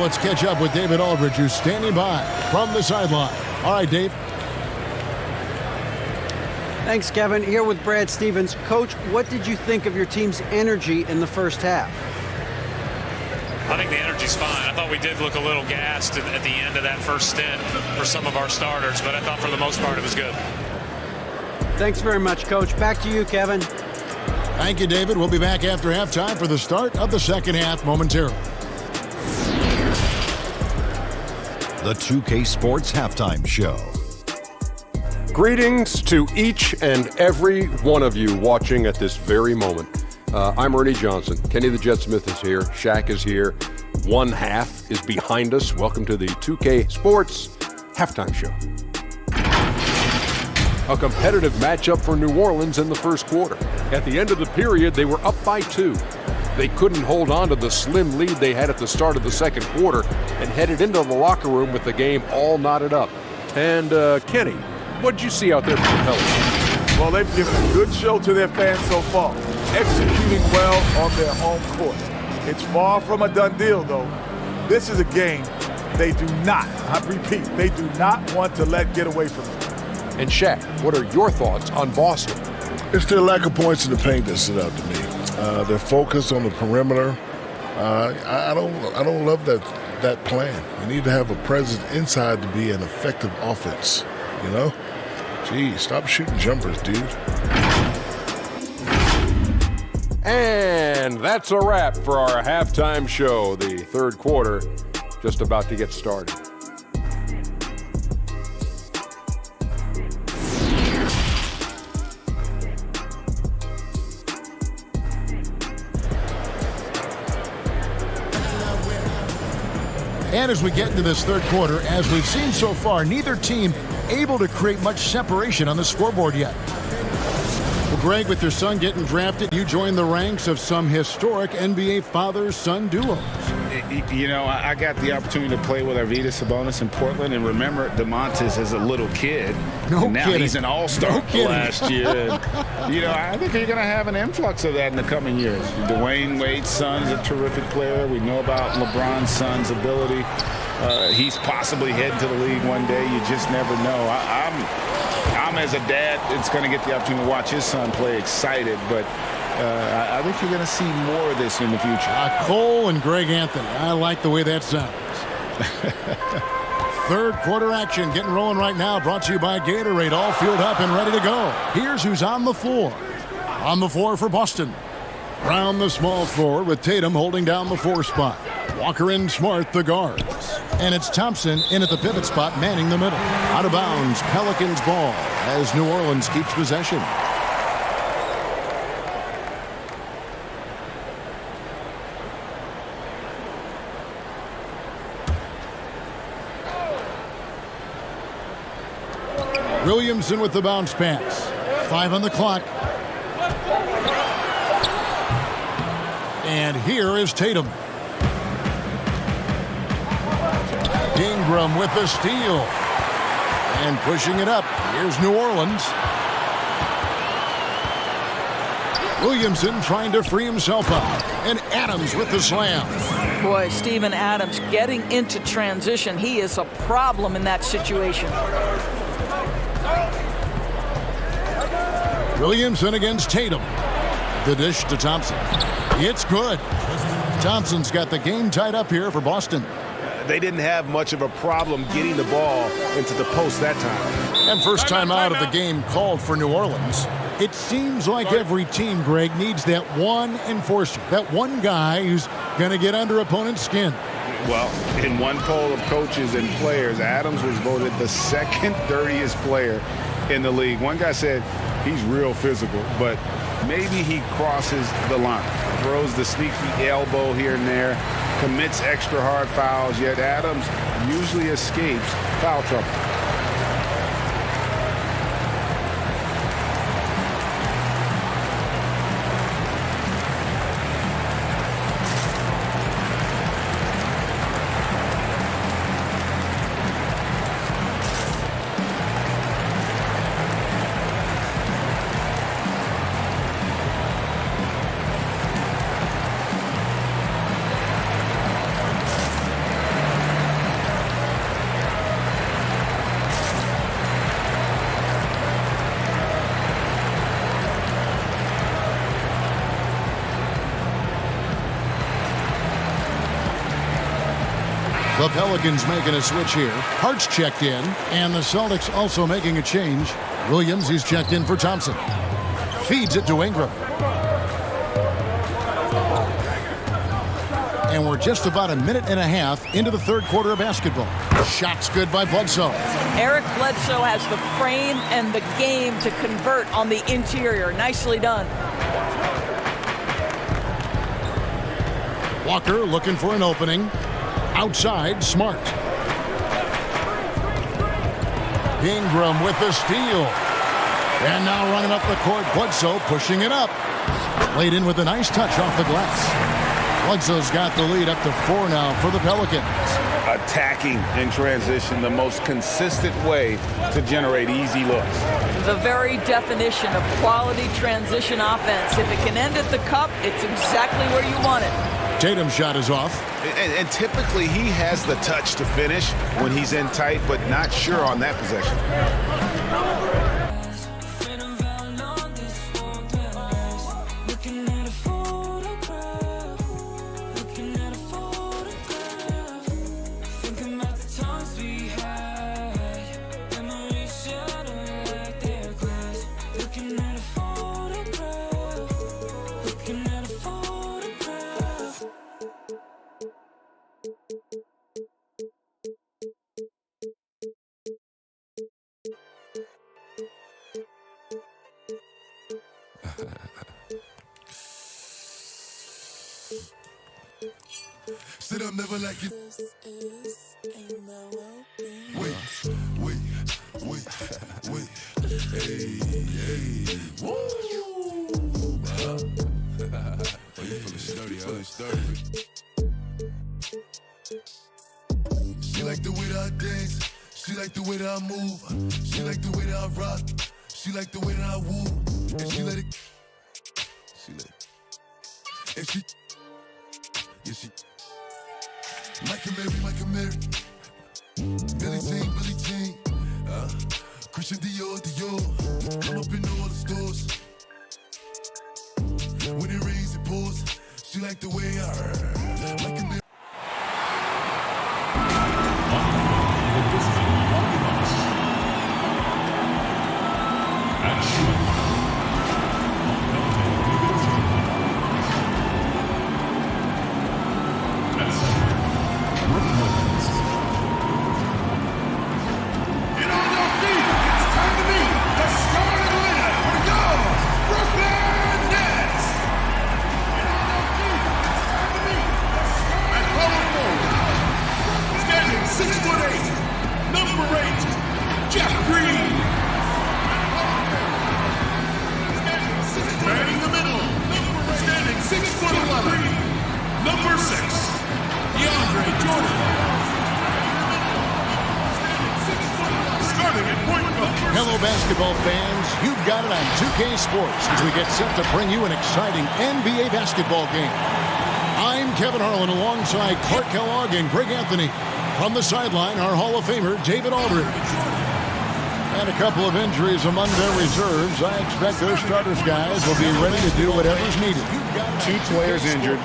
let's catch up with David Aldridge, who's standing by from the sideline. All right, Dave. Thanks, Kevin. Here with Brad Stevens. Coach, what did you think of your team's energy in the first half? I think the energy's fine. I thought we did look a little gassed at the end of that first stint for some of our starters, but I thought for the most part it was good. Thanks very much, Coach. Back to you, Kevin. Thank you, David. We'll be back after halftime for the start of the second half momentarily. The 2K Sports Halftime Show. Greetings to each and every one of you watching at this very moment. I'm Ernie Johnson. Kenny the Jet Smith is here. Shaq is here. One half is behind us. Welcome to the 2K Sports Halftime Show. A competitive matchup for New Orleans in the first quarter. At the end of the period, they were up by 2. They couldn't hold on to the slim lead they had at the start of the second quarter and headed into the locker room with the game all knotted up. And Kenny, what did you see out there from the Pelicans? Well, they've given a good show to their fans so far, executing well on their home court. It's far from a done deal, though. This is a game they do not, I repeat, they do not want to let get away from them. And Shaq, what are your thoughts on Boston? It's their lack of points in the paint that stood out to me. They're focused on the perimeter. I don't love that plan. You need to have a presence inside to be an effective offense. You know? Gee, stop shooting jumpers, dude. And that's a wrap for our halftime show. The third quarter just about to get started. And as we get into this third quarter, as we've seen so far, neither team able to create much separation on the scoreboard yet. Well, Greg, with your son getting drafted, you join the ranks of some historic NBA father-son duos. You know, I got the opportunity to play with Arvydas Sabonis in Portland, and remember DeMontis as a little kid. No and now kidding. He's an all-star last year. And, you know, I think you're going to have an influx of that in the coming years. Dwayne Wade's son is a terrific player. We know about LeBron's son's ability. He's possibly heading to the league one day. You just never know. I'm as a dad, it's going to get the opportunity to watch his son play excited, but I think you're going to see more of this in the future. Cole and Greg Anthony. I like the way that sounds. Third quarter action getting rolling right now. Brought to you by Gatorade. All fueled up and ready to go. Here's who's on the floor. On the floor for Boston. Brown the small forward with Tatum holding down the 4 spot. Walker and Smart the guards. And it's Thompson in at the pivot spot, manning the middle. Out of bounds, Pelicans ball as New Orleans keeps possession. Williamson with the bounce pass. 5 on the clock. And here is Tatum. Ingram with the steal. And pushing it up. Here's New Orleans. Williamson trying to free himself up. And Adams with the slam. Boy, Steven Adams getting into transition. He is a problem in that situation. Williamson against Tatum. The dish to Thompson. It's good. Thompson's got the game tied up here for Boston. They didn't have much of a problem getting the ball into the post that time. And first time out of the game called for New Orleans. It seems like every team, Greg, needs that one enforcer, that one guy who's going to get under opponent's skin. Well, in one poll of coaches and players, Adams was voted the second dirtiest player in the league. One guy said he's real physical, but maybe he crosses the line, throws the sneaky elbow here and there, commits extra hard fouls, yet Adams usually escapes foul trouble. The Pelicans making a switch here. Hart's checked in, and the Celtics also making a change. Williams, he's checked in for Thompson. Feeds it to Ingram. And we're just about a minute and a half into the third quarter of basketball. Shot's good by Bledsoe. Eric Bledsoe has the frame and the game to convert on the interior. Nicely done. Walker looking for an opening. Outside, Smart. Ingram with the steal. And now running up the court, Bledsoe pushing it up. Laid in with a nice touch off the glass. Bledsoe's got the lead up to 4 now for the Pelicans. Attacking in transition, the most consistent way to generate easy looks. The very definition of quality transition offense. If it can end at the cup, it's exactly where you want it. Tatum's shot is off. And typically he has the touch to finish when he's in tight, but not sure on that possession. Sit up, never like it. This is a melody. Wait. Hey. Woo! Oh, you feeling sturdy, She like the way that I dance. She like the way that I move. She like the way that I rock. She like the way that I woo. And she let it. And she. Yeah, she. Mike and Mary. Billie Jean. Christian Dior. I'm up in all the stores. When it rains, it pours. She like the way I Mike and Mary. Hello, basketball fans. You've got it on 2K Sports as we get set to bring you an exciting NBA basketball game. I'm Kevin Harlan alongside Clark Kellogg and Greg Anthony. From the sideline, our Hall of Famer, David Aldridge. And a couple of injuries among their reserves. I expect those starters guys will be ready to do whatever's needed. 2 players injured,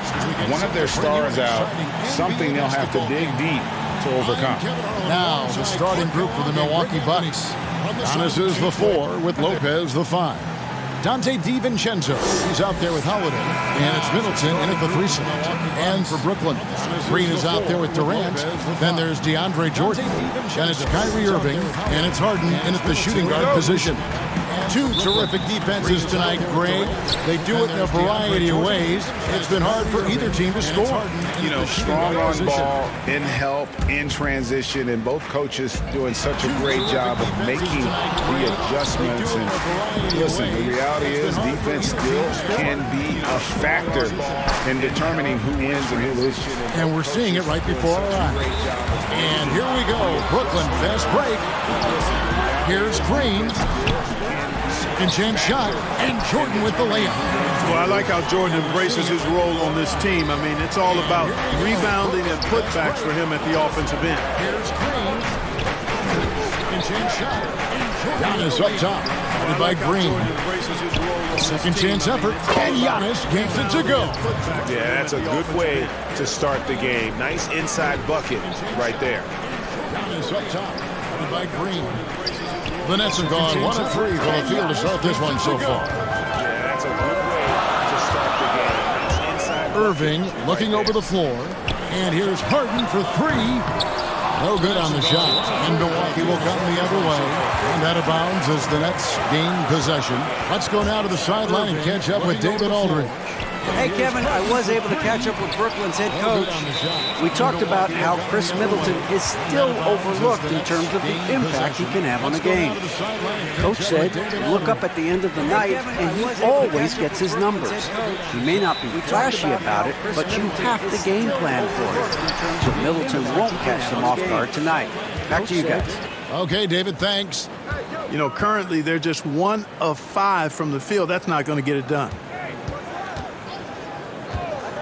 one of their stars out, something they'll have to dig deep to overcome. Now, the starting group for the Milwaukee Bucks. Giannis is the 4 with Lopez the 5. Dante DiVincenzo, he's out there with Holiday. And it's Middleton in at the 3 slot. And for Brooklyn, Green is out there with Durant. Then there's DeAndre Jordan. And it's Kyrie Irving. And it's Harden in at the shooting guard position. 2 terrific defenses tonight, Greg. They do it in a variety of ways. It's been hard for either team to score. You know, strong on ball, in help, in transition, and both coaches doing such a great job of making the adjustments. And listen, the reality is defense still can be a factor in determining who wins and who loses. And we're seeing it right before our eyes. And here we go. Brooklyn, fast break. Here's Green. And James shot, and Jordan with the layup. Well, I like how Jordan embraces his role on this team. I mean, it's all about rebounding and putbacks for him at the offensive end. Here's Green. Second chance shot. Giannis up top. Headed by Green. Second chance effort. And Giannis gets it to go. Yeah, that's a good way to start the game. Nice inside bucket right there. Giannis up top. Headed by Green. The Nets have gone 1 of 3 from the field to start this one so far. Yeah, that's a good way to start the game. Nice inside Irving looking over the floor. And here's Harden for 3. No good on the shot. And Milwaukee will come the other way. And out of bounds as the Nets gain possession. Let's go now to the sideline and catch up with David Aldridge. Hey, Kevin, I was able to catch up with Brooklyn's head coach. We talked about how Chris Middleton is still overlooked in terms of the impact he can have on the game. Coach said, look up at the end of the night, and he always gets his numbers. He may not be flashy about it, but you have to game plan for it. So Middleton won't catch them off guard tonight. Back to you guys. Okay, David, thanks. You know, currently they're just 1 of 5 from the field. That's not going to get it done.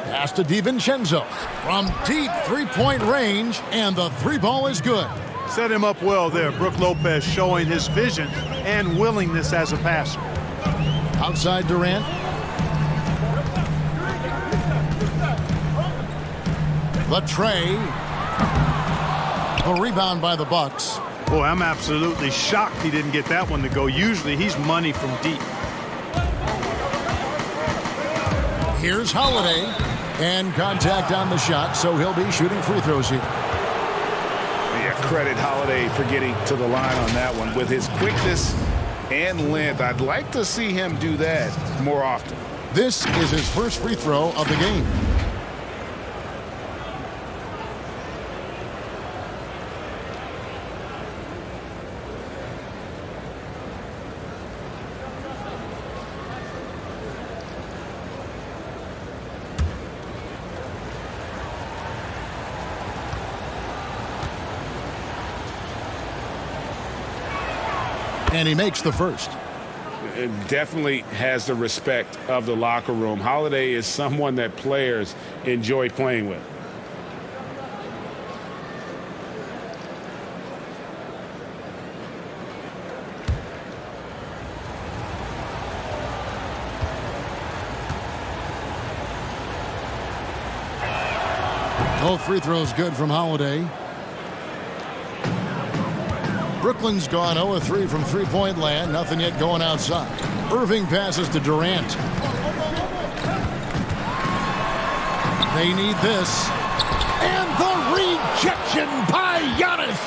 Pass to DiVincenzo from deep three-point range, and the three ball is good. Set him up well there. Brook Lopez showing his vision and willingness as a passer. Outside Durant. The tray. A rebound by the Bucks. Boy, I'm absolutely shocked he didn't get that one to go. Usually he's money from deep. Here's Holiday. And contact on the shot, so he'll be shooting free throws here. Yeah, credit Holiday for getting to the line on that one. With his quickness and length, I'd like to see him do that more often. This is his first free throw of the game. And he makes the first. It definitely has the respect of the locker room. Holiday is someone that players enjoy playing with. Both free throws good from Holiday. Brooklyn's gone 0 of 3 from three-point land. Nothing yet going outside. Irving passes to Durant. They need this. And the rejection by Giannis.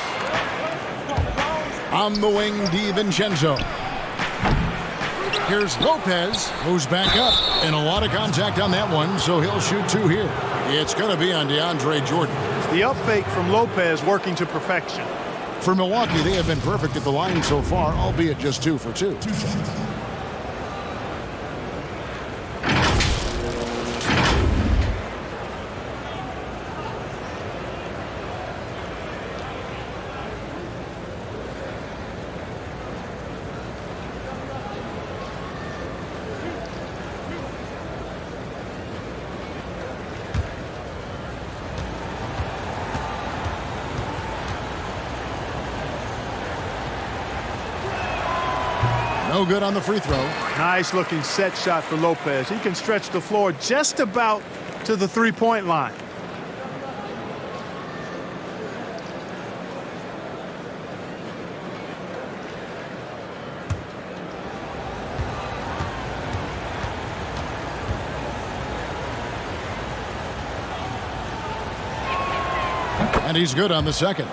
On the wing, DiVincenzo. Here's Lopez, who's back up. And a lot of contact on that one, so he'll shoot 2 here. It's going to be on DeAndre Jordan. The up fake from Lopez working to perfection. For Milwaukee, they have been perfect at the line so far, albeit just 2 for 2. No good on the free throw. Nice looking set shot for Lopez. He can stretch the floor just about to the three-point line. And he's good on the second.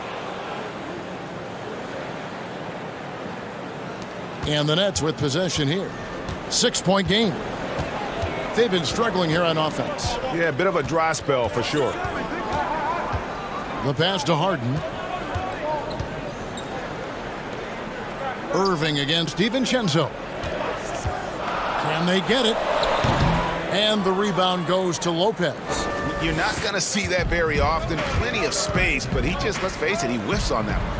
And the Nets with possession here. 6-point game. They've been struggling here on offense. Yeah, a bit of a dry spell for sure. The pass to Harden. Irving against DiVincenzo. Can they get it? And the rebound goes to Lopez. You're not going to see that very often. Plenty of space, but he just, let's face it, he whiffs on that one.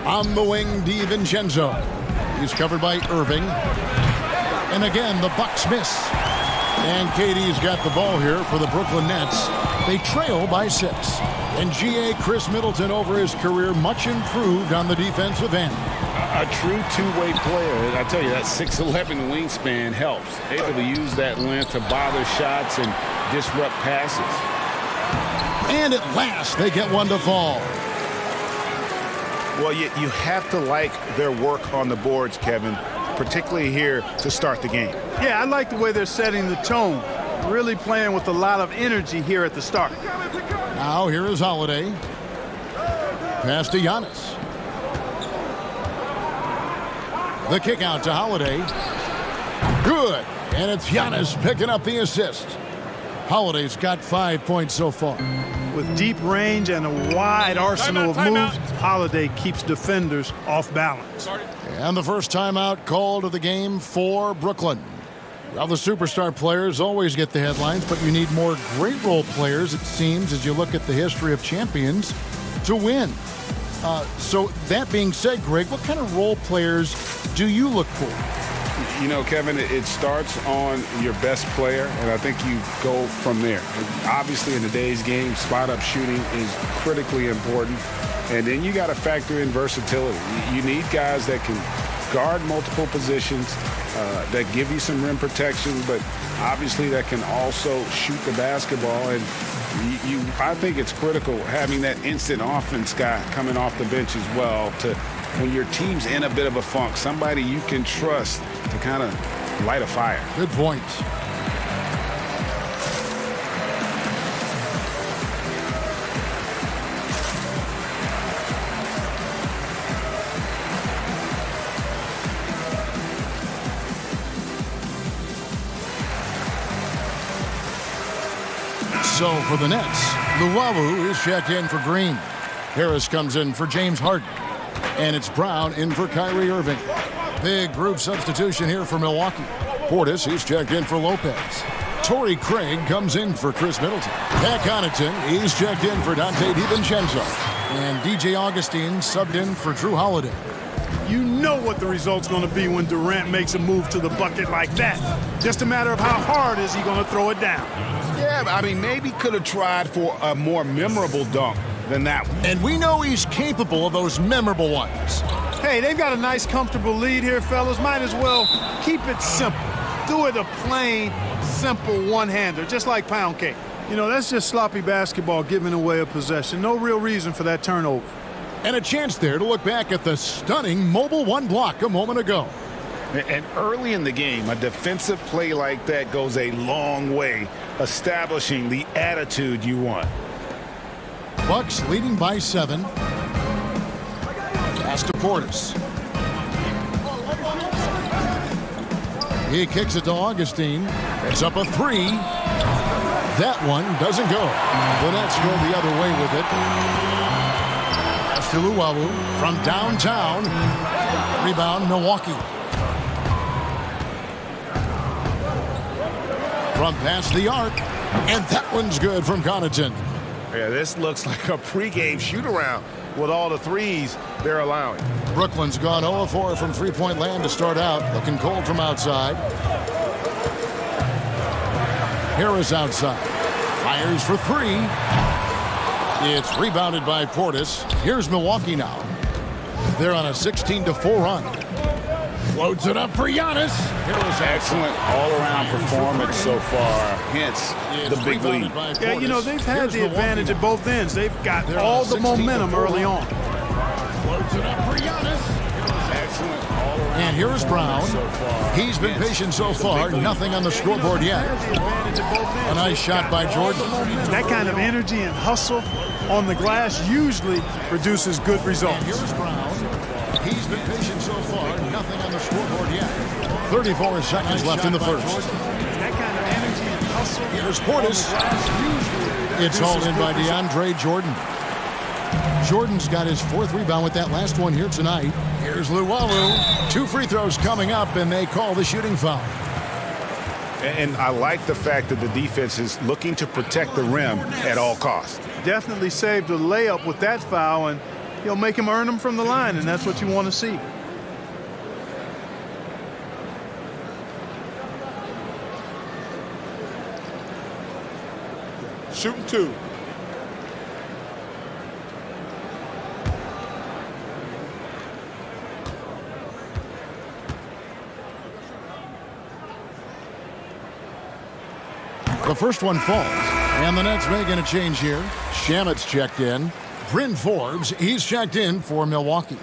On the wing, DiVincenzo. He's covered by Irving. And again, the Bucks miss. And KD's got the ball here for the Brooklyn Nets. They trail by 6. And G.A. Chris Middleton over his career, much improved on the defensive end. A true two-way player. I tell you, that 6'11" wingspan helps. Able to use that length to bother shots and disrupt passes. And at last, they get one to fall. Well, you have to like their work on the boards, Kevin, particularly here to start the game. Yeah, I like the way they're setting the tone. Really playing with a lot of energy here at the start. Now here is Holiday. Pass to Giannis. The kick out to Holiday. Good. And it's Giannis picking up the assist. Holiday's got 5 points so far. With deep range and a wide arsenal of moves, Holiday keeps defenders off balance. And the first timeout called of the game for Brooklyn. Well, the superstar players always get the headlines, but you need more great role players, it seems, as you look at the history of champions, to win. So that being said, Greg, what kind of role players do you look for? You know, Kevin, it starts on your best player, and I think you go from there. Obviously, in today's game, spot-up shooting is critically important, and then you got to factor in versatility. You need guys that can guard multiple positions, that give you some rim protection, but obviously that can also shoot the basketball. And I think it's critical having that instant offense guy coming off the bench as well to when your team's in a bit of a funk, somebody you can trust to kind of light a fire. Good point. So for the Nets, Luwawu is checked in for Green. Harris comes in for James Harden. And it's Brown in for Kyrie Irving. Big group substitution here for Milwaukee. Portis, he's checked in for Lopez. Torrey Craig comes in for Chris Middleton. Pat Connaughton, he's checked in for Dante DiVincenzo. And DJ Augustine subbed in for Drew Holiday. You know what the result's going to be when Durant makes a move to the bucket like that. Just a matter of how hard is he going to throw it down. Yeah, I mean, maybe could have tried for a more memorable dunk than that one. And we know he's capable of those memorable ones. Hey, they've got a nice, comfortable lead here, fellas. Might as well keep it simple. Do it a plain, simple one-hander, just like pound cake. You know, that's just sloppy basketball giving away a possession. No real reason for that turnover. And a chance there to look back at the stunning mobile one block a moment ago. And early in the game, a defensive play like that goes a long way, establishing the attitude you want. Bucks leading by 7. Pass to Portis. He kicks it to Augustine. It's up a 3. That one doesn't go. The Nets go the other way with it. Pass to Luwawu from downtown. Rebound, Milwaukee. From past the arc. And that one's good from Connaughton. Yeah, this looks like a pregame shoot-around with all the threes they're allowing. Brooklyn's gone 0-4 from three-point land to start out. Looking cold from outside. Harris outside. Fires for 3. It's rebounded by Portis. Here's Milwaukee now. They're on a 16-4 run. Floats it up for Giannis. Excellent all-around performance so far, hence the big lead. Yeah, you know, they've had the advantage at both ends. They've got all the momentum early on. Floats it up for Giannis. And here's Brown. He's been patient so far. Nothing on the scoreboard yet. A nice shot by Jordan. That kind of energy and hustle on the glass usually produces good results. And here's Brown. He's been patient so far. Nothing on the scoreboard yet. 34 seconds left in the first. That kind of energy and hustle. Here's Portis. It's hauled in by DeAndre Jordan. Jordan's got his 4th rebound with that last one here tonight. Here's Luwawu. 2 free throws coming up, and they call the shooting foul. And I like the fact that the defense is looking to protect the rim at all costs. Definitely saved a layup with that foul, and he'll make him earn them from the line, and that's what you want to see. Shooting 2. The first one falls. And the Nets making a change here. Shamet's checked in. Bryn Forbes, he's checked in for Milwaukee.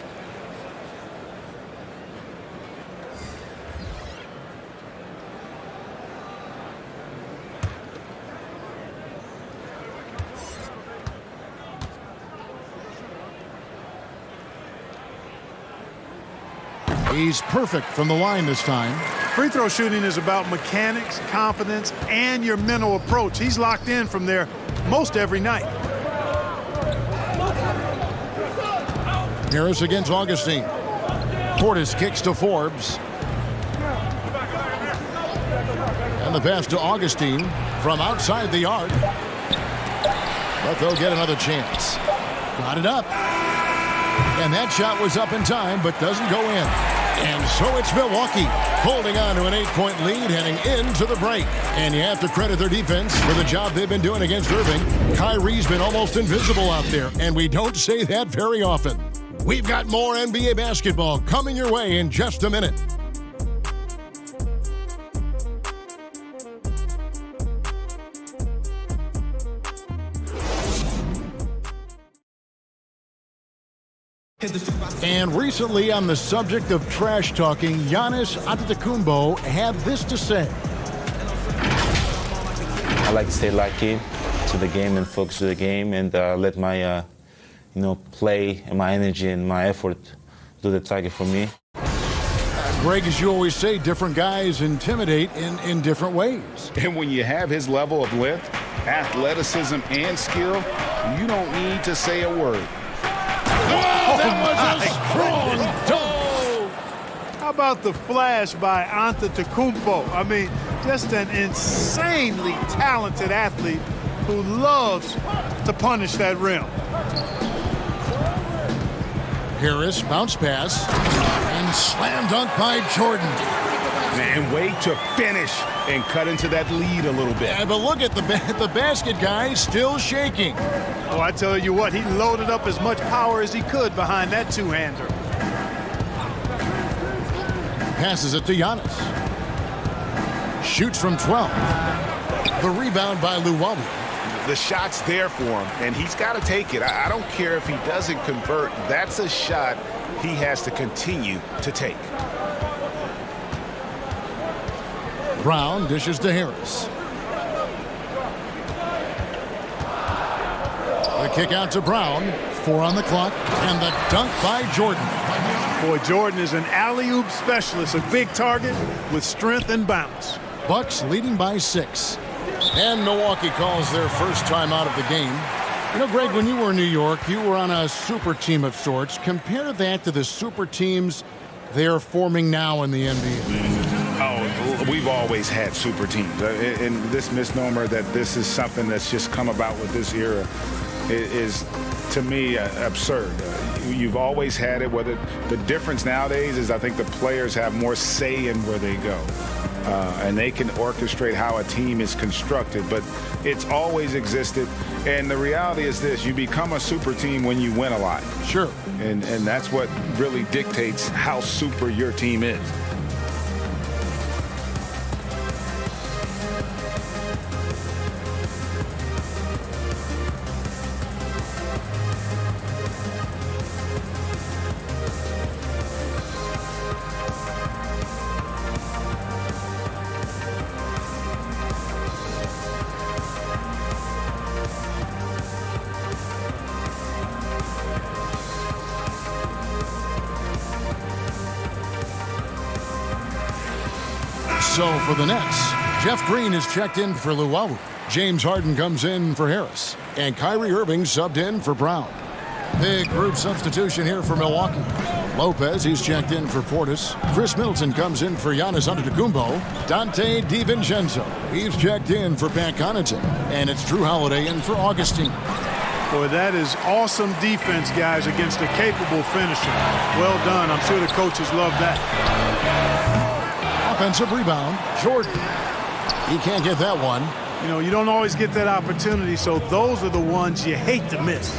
He's perfect from the line this time. Free throw shooting is about mechanics, confidence, and your mental approach. He's locked in from there most every night. Harris against Augustine. Portis kicks to Forbes. And the pass to Augustine from outside the arc. But they'll get another chance. Got it up. And that shot was up in time, but doesn't go in. And so it's Milwaukee holding on to an 8-point lead heading into the break. And you have to credit their defense for the job they've been doing against Irving. Kyrie's been almost invisible out there, and we don't say that very often. We've got more NBA basketball coming your way in just a minute. And recently, on the subject of trash talking, Giannis Antetokounmpo had this to say. I like to stay locked in to the game and focus to the game and let my, play and my energy and my effort do the target for me. Greg, as you always say, different guys intimidate in different ways. And when you have his level of length, athleticism, and skill, you don't need to say a word. That was a strong toe. How about the flash by Antetokounmpo? I mean, just an insanely talented athlete who loves to punish that rim. Harris, bounce pass, and slam dunk by Jordan. Man, way to finish and cut into that lead a little bit. Yeah, but look at the basket guy still shaking. Oh, I tell you what, he loaded up as much power as he could behind that two-hander. Passes it to Giannis. Shoots from 12. The rebound by Luwawu. The shot's there for him, and he's got to take it. I don't care if he doesn't convert. That's a shot he has to continue to take. Brown dishes to Harris. The kick out to Brown. 4 on the clock, and the dunk by Jordan. Boy, Jordan is an alley-oop specialist, a big target with strength and bounce. Bucks leading by 6. And Milwaukee calls their first time out of the game. You know, Greg, when you were in New York, you were on a super team of sorts. Compare that to the super teams they're forming now in the NBA. Oh, we've always had super teams. And this misnomer that this is something that's just come about with this era is, to me, absurd. You've always had it. Whether the difference nowadays is I think the players have more say in where they go. And they can orchestrate how a team is constructed, but it's always existed. And the reality is this: you become a super team when you win a lot. Sure. And that's what really dictates how super your team is. So for the Nets, Jeff Green is checked in for Luwawu. James Harden comes in for Harris. And Kyrie Irving subbed in for Brown. Big group substitution here for Milwaukee. Lopez, he's checked in for Portis. Chris Middleton comes in for Giannis Antetokounmpo. Dante DiVincenzo, he's checked in for Pat Connaughton. And it's Drew Holiday in for Augustine. Boy, that is awesome defense, guys, against a capable finisher. Well done. I'm sure the coaches love that. Offensive rebound, Jordan. He can't get that one. You know, you don't always get that opportunity, so those are the ones you hate to miss.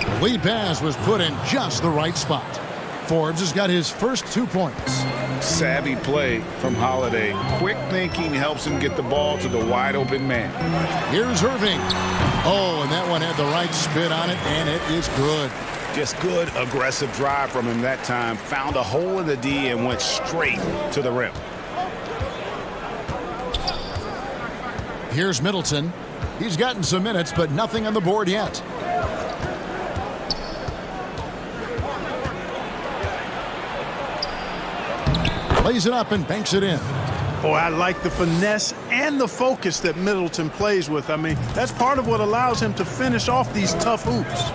The lead pass was put in just the right spot. Forbes has got his first 2 points. Savvy play from Holiday. Quick thinking helps him get the ball to the wide open man. Here's Irving. Oh, and that one had the right spin on it, and it is good. Just good, aggressive drive from him that time. Found a hole in the D and went straight to the rim. Here's Middleton. He's gotten some minutes, but nothing on the board yet. Plays it up and banks it in. Oh, I like the finesse and the focus that Middleton plays with. I mean, that's part of what allows him to finish off these tough hoops.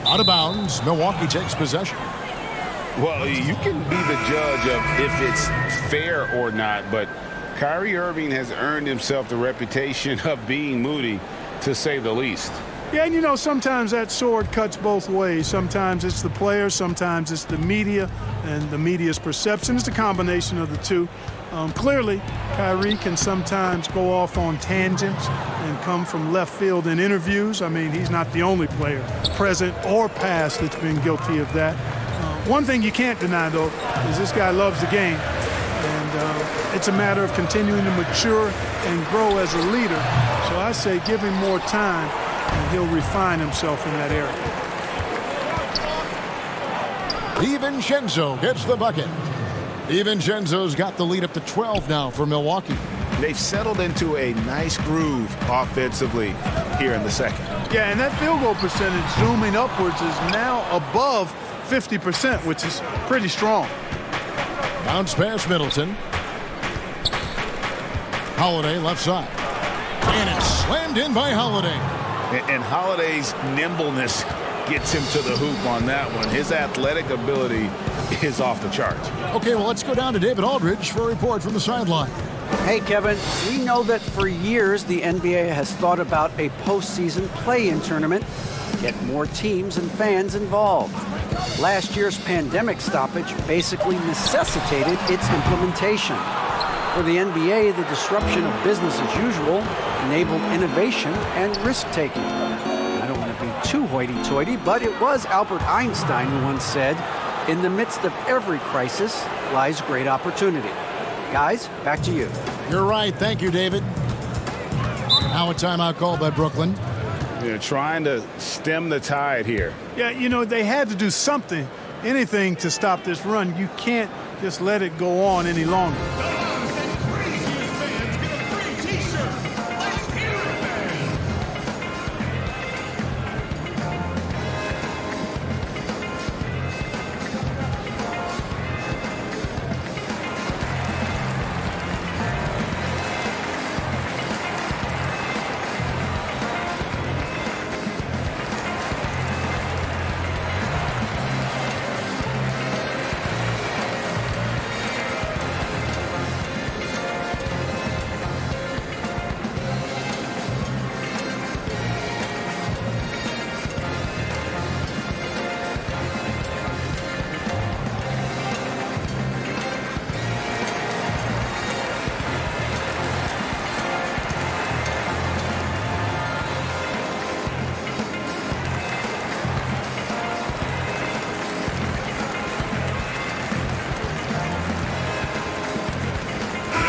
Out of bounds, Milwaukee takes possession. Well, you can be the judge of if it's fair or not, but Kyrie Irving has earned himself the reputation of being moody, to say the least. Yeah, and you know, sometimes that sword cuts both ways. Sometimes it's the player, sometimes it's the media, and the media's perception. It's a combination of the two. Clearly, Kyrie can sometimes go off on tangents and come from left field in interviews. I mean, he's not the only player, present or past, that's been guilty of that. One thing you can't deny, though, is this guy loves the game. And it's a matter of continuing to mature and grow as a leader. So I say give him more time, and he'll refine himself in that area. DiVincenzo gets the bucket. DiVincenzo's got the lead up to 12 now for Milwaukee. They've settled into a nice groove offensively here in the second. Yeah, and that field goal percentage zooming upwards is now above 50%, which is pretty strong. Bounce pass Middleton. Holiday left side. And it's slammed in by Holiday. And Holiday's nimbleness gets him to the hoop on that one. His athletic ability is off the charts. Okay, well, let's go down to David Aldridge for a report from the sideline. Hey, Kevin, we know that for years the NBA has thought about a postseason play-in tournament, get more teams and fans involved. Last year's pandemic stoppage basically necessitated its implementation. For the NBA, the disruption of business as usual enabled innovation and risk-taking. I don't want to be too hoity-toity, but it was Albert Einstein who once said, "In the midst of every crisis lies great opportunity." Guys, back to you. You're right. Thank you, David. Now a timeout called by Brooklyn. They're trying to stem the tide here. Yeah, you know, they had to do something, anything to stop this run. You can't just let it go on any longer.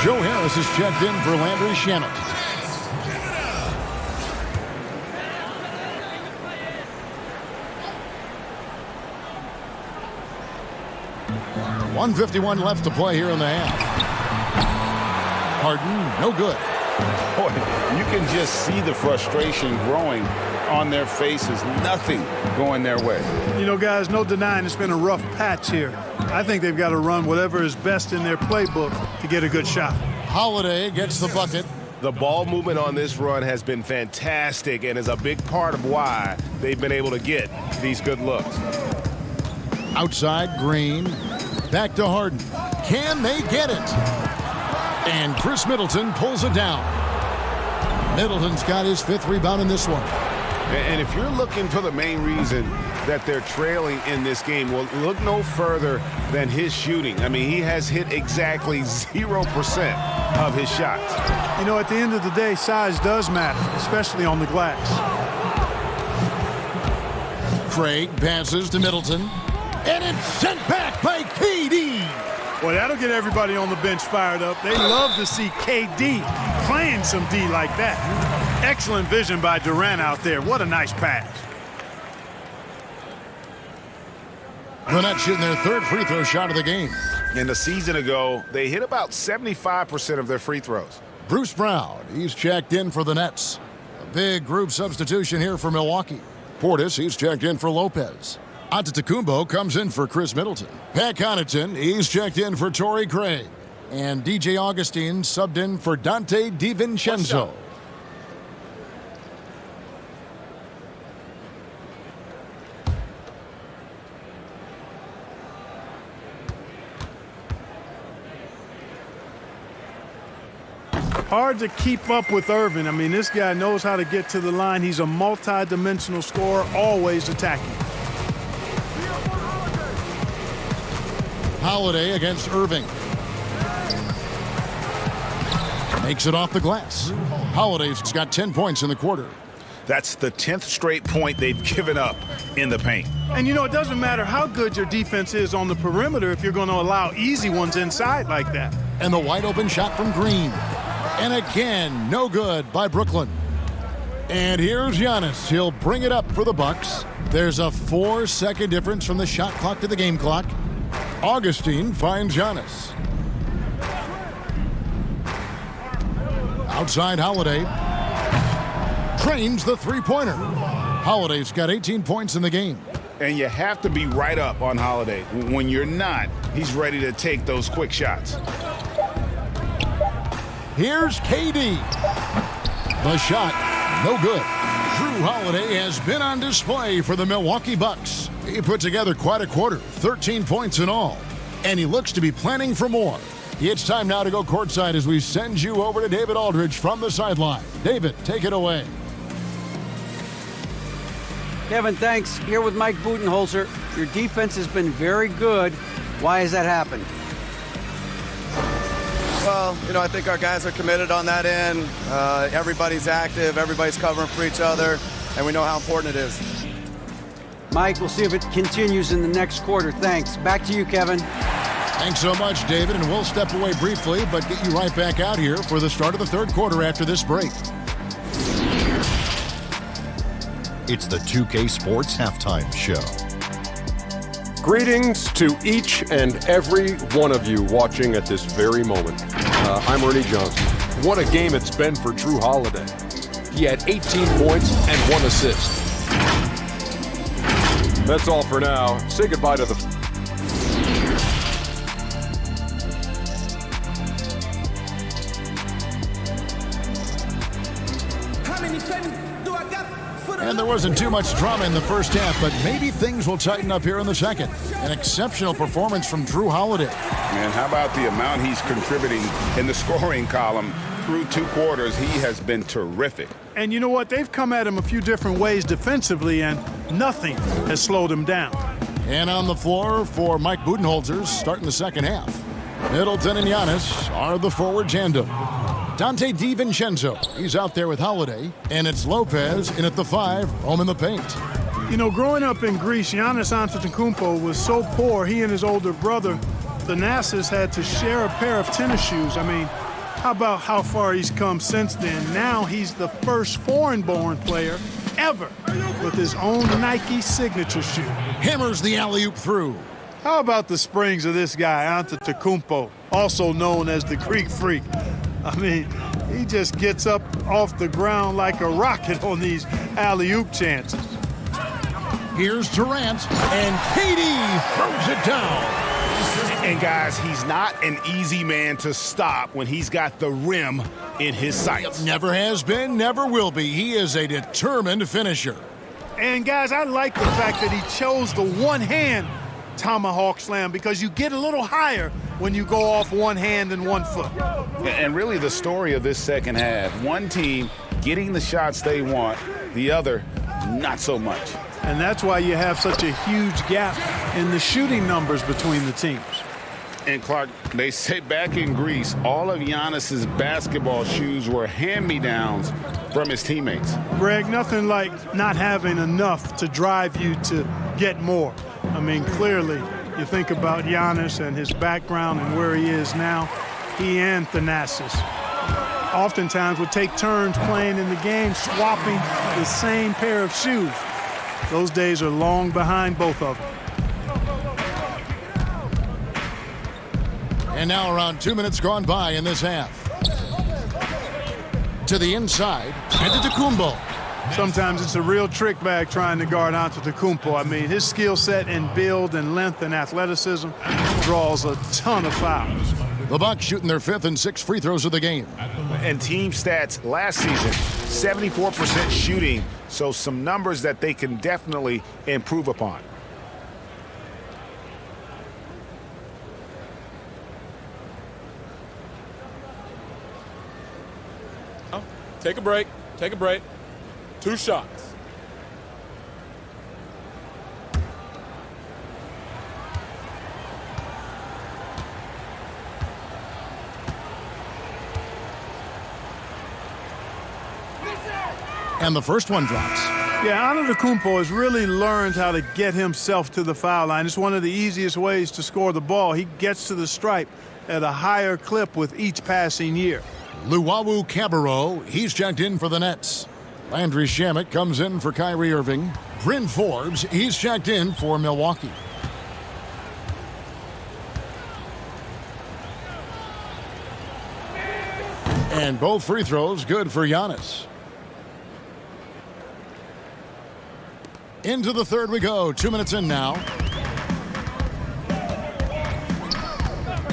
Joe Harris is checked in for Landry Shamet. .151 left to play here in the half. Harden, no good. Boy, you can just see the frustration growing on their faces. Nothing going their way. You know, guys, no denying it's been a rough patch here. I think they've got to run whatever is best in their playbook to get a good shot. Holiday gets the bucket. The ball movement on this run has been fantastic and is a big part of why they've been able to get these good looks. Outside, Green. Back to Harden. Can they get it? And Chris Middleton pulls it down. Middleton's got his 5th rebound in this one. And if you're looking for the main reason that they're trailing in this game, well, look no further than his shooting. I mean, he has hit exactly 0% of his shots. You know, at the end of the day, size does matter, especially on the glass. Craig passes to Middleton. And it's sent back by KD. Well, that'll get everybody on the bench fired up. They love to see KD playing some D like that. Excellent vision by Durant out there. What a nice pass. The Nets shooting their third free throw shot of the game. And a season ago, they hit about 75% of their free throws. Bruce Brown, he's checked in for the Nets. A big group substitution here for Milwaukee. Portis, he's checked in for Lopez. Antetokounmpo comes in for Chris Middleton. Pat Connaughton, he's checked in for Torrey Craig. And DJ Augustine subbed in for Dante DiVincenzo. Hard to keep up with Irving. I mean, this guy knows how to get to the line. He's a multi-dimensional scorer, always attacking. Holiday against Irving. Makes it off the glass. Holiday's got 10 points in the quarter. That's the 10th straight point they've given up in the paint. And, you know, it doesn't matter how good your defense is on the perimeter if you're going to allow easy ones inside like that. And the wide open shot from Green. And again, no good by Brooklyn. And here's Giannis. He'll bring it up for the Bucks. There's a 4-second difference from the shot clock to the game clock. Augustine finds Giannis. Outside Holiday. Trains the three-pointer. Holiday's got 18 points in the game. And you have to be right up on Holiday. When you're not, he's ready to take those quick shots. Here's KD. The shot, no good. Drew Holiday has been on display for the Milwaukee Bucks. He put together quite a quarter, 13 points in all. And he looks to be planning for more. It's time now to go courtside as we send you over to David Aldridge from the sideline. David, take it away. Kevin, thanks. Here with Mike Budenholzer. Your defense has been very good. Why has that happened? Well, you know, I think our guys are committed on that end. Everybody's active. Everybody's covering for each other. And we know how important it is. Mike, we'll see if it continues in the next quarter. Thanks. Back to you, Kevin. Thanks so much, David. And we'll step away briefly, but get you right back out here for the start of the third quarter after this break. It's the 2K Sports Halftime Show. Greetings to each and every one of you watching at this very moment. I'm Ernie Johnson. What a game it's been for Drew Holiday. He had 18 points and 1 assist. That's all for now. Say goodbye to the... And there wasn't too much drama in the first half, but maybe things will tighten up here in the second. An exceptional performance from Drew Holiday. And how about the amount he's contributing in the scoring column through 2 quarters? He has been terrific. And you know what? They've come at him a few different ways defensively, and nothing has slowed him down. And on the floor for Mike Budenholzer starting the second half. Middleton and Giannis are the forward tandem. Dante DiVincenzo, he's out there with Holiday, and it's Lopez in at the 5, home in the paint. You know, growing up in Greece, Giannis Antetokounmpo was so poor, he and his older brother, Thanasis, had to share a pair of tennis shoes. I mean, how about how far he's come since then? Now he's the first foreign-born player ever with his own Nike signature shoe. Hammers the alley-oop through. How about the springs of this guy, Antetokounmpo, also known as the Greek Freak? I mean, he just gets up off the ground like a rocket on these alley-oop chances. Here's Durant, and KD throws it down. And guys, he's not an easy man to stop when he's got the rim in his sights. Never has been, never will be. He is a determined finisher. And guys, I like the fact that he chose the one-hand tomahawk slam because you get a little higher when you go off one hand and 1 foot. And really the story of this second half, one team getting the shots they want, the other not so much. And that's why you have such a huge gap in the shooting numbers between the teams. And Clark, they say back in Greece, all of Giannis's basketball shoes were hand-me-downs from his teammates. Greg, nothing like not having enough to drive you to get more. I mean, clearly, you think about Giannis and his background and where he is now. He and Thanasis oftentimes would take turns playing in the game, swapping the same pair of shoes. Those days are long behind both of them. And now around 2 minutes gone by in this half. To the inside, Antetokounmpo. Sometimes it's a real trick bag trying to guard Antetokounmpo. I mean, his skill set and build and length and athleticism draws a ton of fouls. The Bucks shooting their 5th and 6th free throws of the game. And team stats last season, 74% shooting, so some numbers that they can definitely improve upon. Take a break. Take a break. 2 shots. And the first one drops. Yeah, Antetokounmpo has really learned how to get himself to the foul line. It's one of the easiest ways to score the ball. He gets to the stripe at a higher clip with each passing year. Luwawu Cabarrot, he's checked in for the Nets. Landry Shamet comes in for Kyrie Irving. Bryn Forbes, he's checked in for Milwaukee. And both free throws good for Giannis. Into the third we go. 2 minutes in now.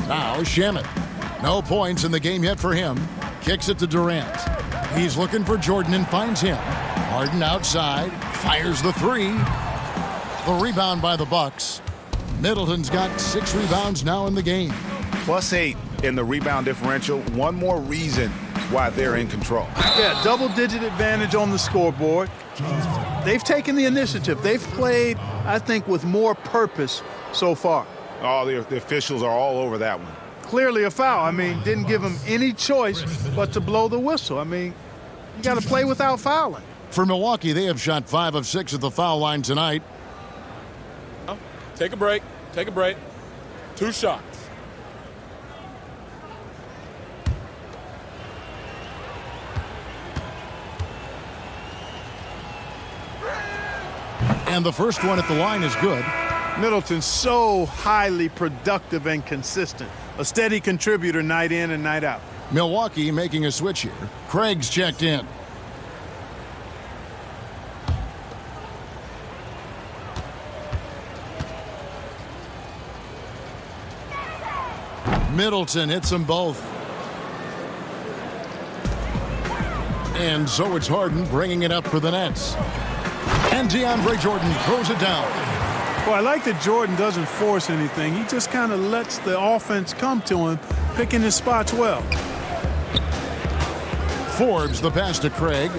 Now Shamet. No points in the game yet for him. Kicks it to Durant. He's looking for Jordan and finds him. Harden outside. Fires the three. The rebound by the Bucks. Middleton's got 6 rebounds now in the game. +8 in the rebound differential. One more reason why they're in control. Yeah, double-digit advantage on the scoreboard. They've taken the initiative. They've played, I think, with more purpose so far. Oh, the officials are all over that one. Clearly a foul. I mean, didn't give him any choice but to blow the whistle. I mean, you got to play without fouling. For Milwaukee, they have shot 5 of 6 at the foul line tonight. Take a break. Take a break. 2 shots. And the first one at the line is good. Middleton's so highly productive and consistent. A steady contributor night in and night out. Milwaukee making a switch here. Craig's checked in. Middleton hits them both. And so it's Harden bringing it up for the Nets. And DeAndre Jordan throws it down. Well, I like that Jordan doesn't force anything. He just kind of lets the offense come to him, picking his spots well. Forbes the pass to Craig.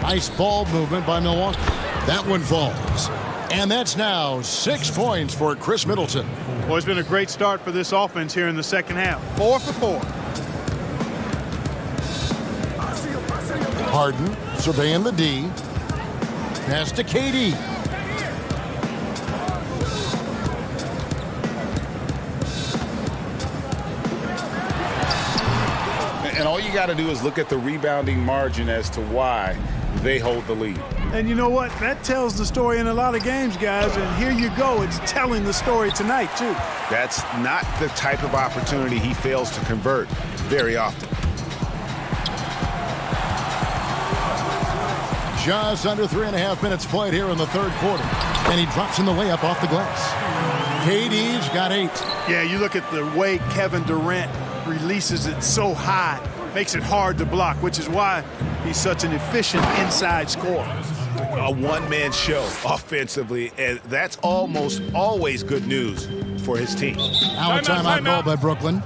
Nice ball movement by Milwaukee. That one falls. And that's now 6 points for Chris Middleton. Well, it's been a great start for this offense here in the second half. 4 for 4. Harden surveying the D. Pass to KD. And all you got to do is look at the rebounding margin as to why they hold the lead. And you know what? That tells the story in a lot of games, guys. And here you go. It's telling the story tonight, too. That's not the type of opportunity he fails to convert very often. Just under 3.5 minutes played here in the third quarter. And he drops in the layup off the glass. KD's got 8. Yeah, you look at the way Kevin Durant releases it so high. Makes it hard to block, which is why he's such an efficient inside scorer. A one-man show offensively, and that's almost always good news for his team. Now a timeout call by Brooklyn.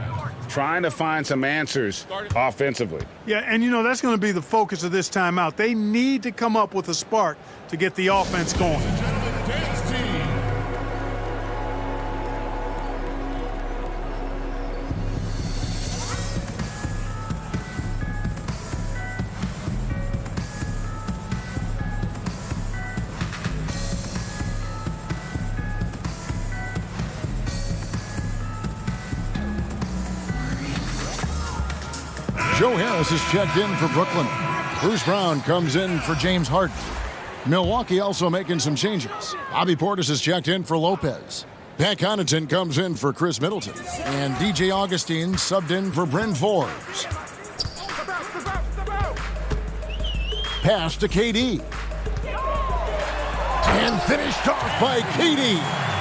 Trying to find some answers offensively. Yeah, and you know, that's going to be the focus of this timeout. They need to come up with a spark to get the offense going. Joe Harris is checked in for Brooklyn. Bruce Brown comes in for James Harden. Milwaukee also making some changes. Bobby Portis is checked in for Lopez. Pat Connaughton comes in for Chris Middleton. And DJ Augustine subbed in for Bryn Forbes. Pass to KD. And finished off by KD.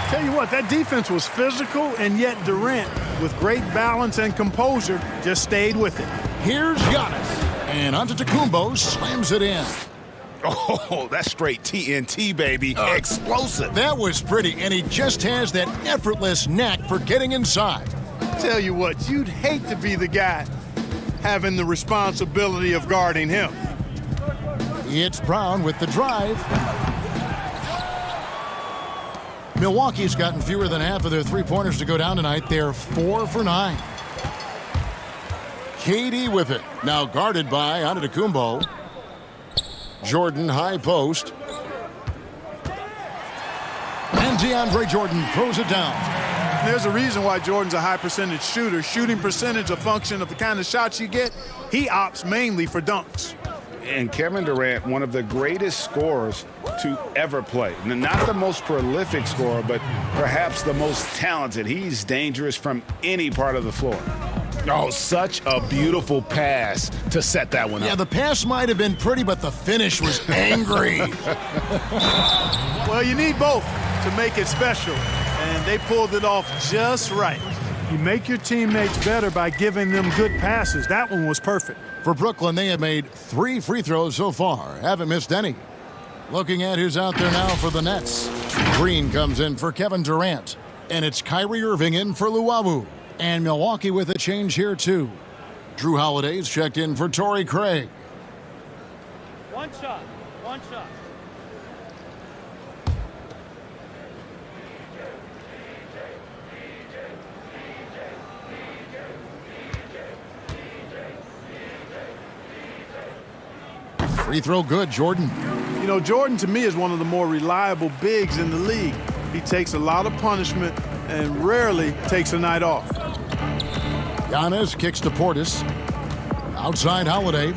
Tell you what, that defense was physical, and yet Durant, with great balance and composure, just stayed with it. Here's Giannis. And Antetokounmpo slams it in. Oh, that's straight TNT, baby. Explosive. That was pretty, and he just has that effortless knack for getting inside. Tell you what, you'd hate to be the guy having the responsibility of guarding him. It's Brown with the drive. Milwaukee's gotten fewer than half of their three-pointers to go down tonight. They're 4 for 9. KD with it. Now guarded by Antetokounmpo. Jordan high post. And DeAndre Jordan throws it down. There's a reason why Jordan's a high percentage shooter. Shooting percentage a function of the kind of shots you get. He opts mainly for dunks. And Kevin Durant, one of the greatest scorers to ever play. Not the most prolific scorer, but perhaps the most talented. He's dangerous from any part of the floor. Oh, such a beautiful pass to set that one up. Yeah, the pass might have been pretty, but the finish was angry. Well, you need both to make it special, and they pulled it off just right. You make your teammates better by giving them good passes. That one was perfect. For Brooklyn, they have made 3 free throws so far. Haven't missed any. Looking at who's out there now for the Nets. Green comes in for Kevin Durant. And it's Kyrie Irving in for Luwawu. And Milwaukee with a change here, too. Drew Holiday's checked in for Torrey Craig. One shot. Free throw good, Jordan. You know, Jordan to me is one of the more reliable bigs in the league. He takes a lot of punishment and rarely takes a night off. Giannis kicks to Portis. Outside Holiday.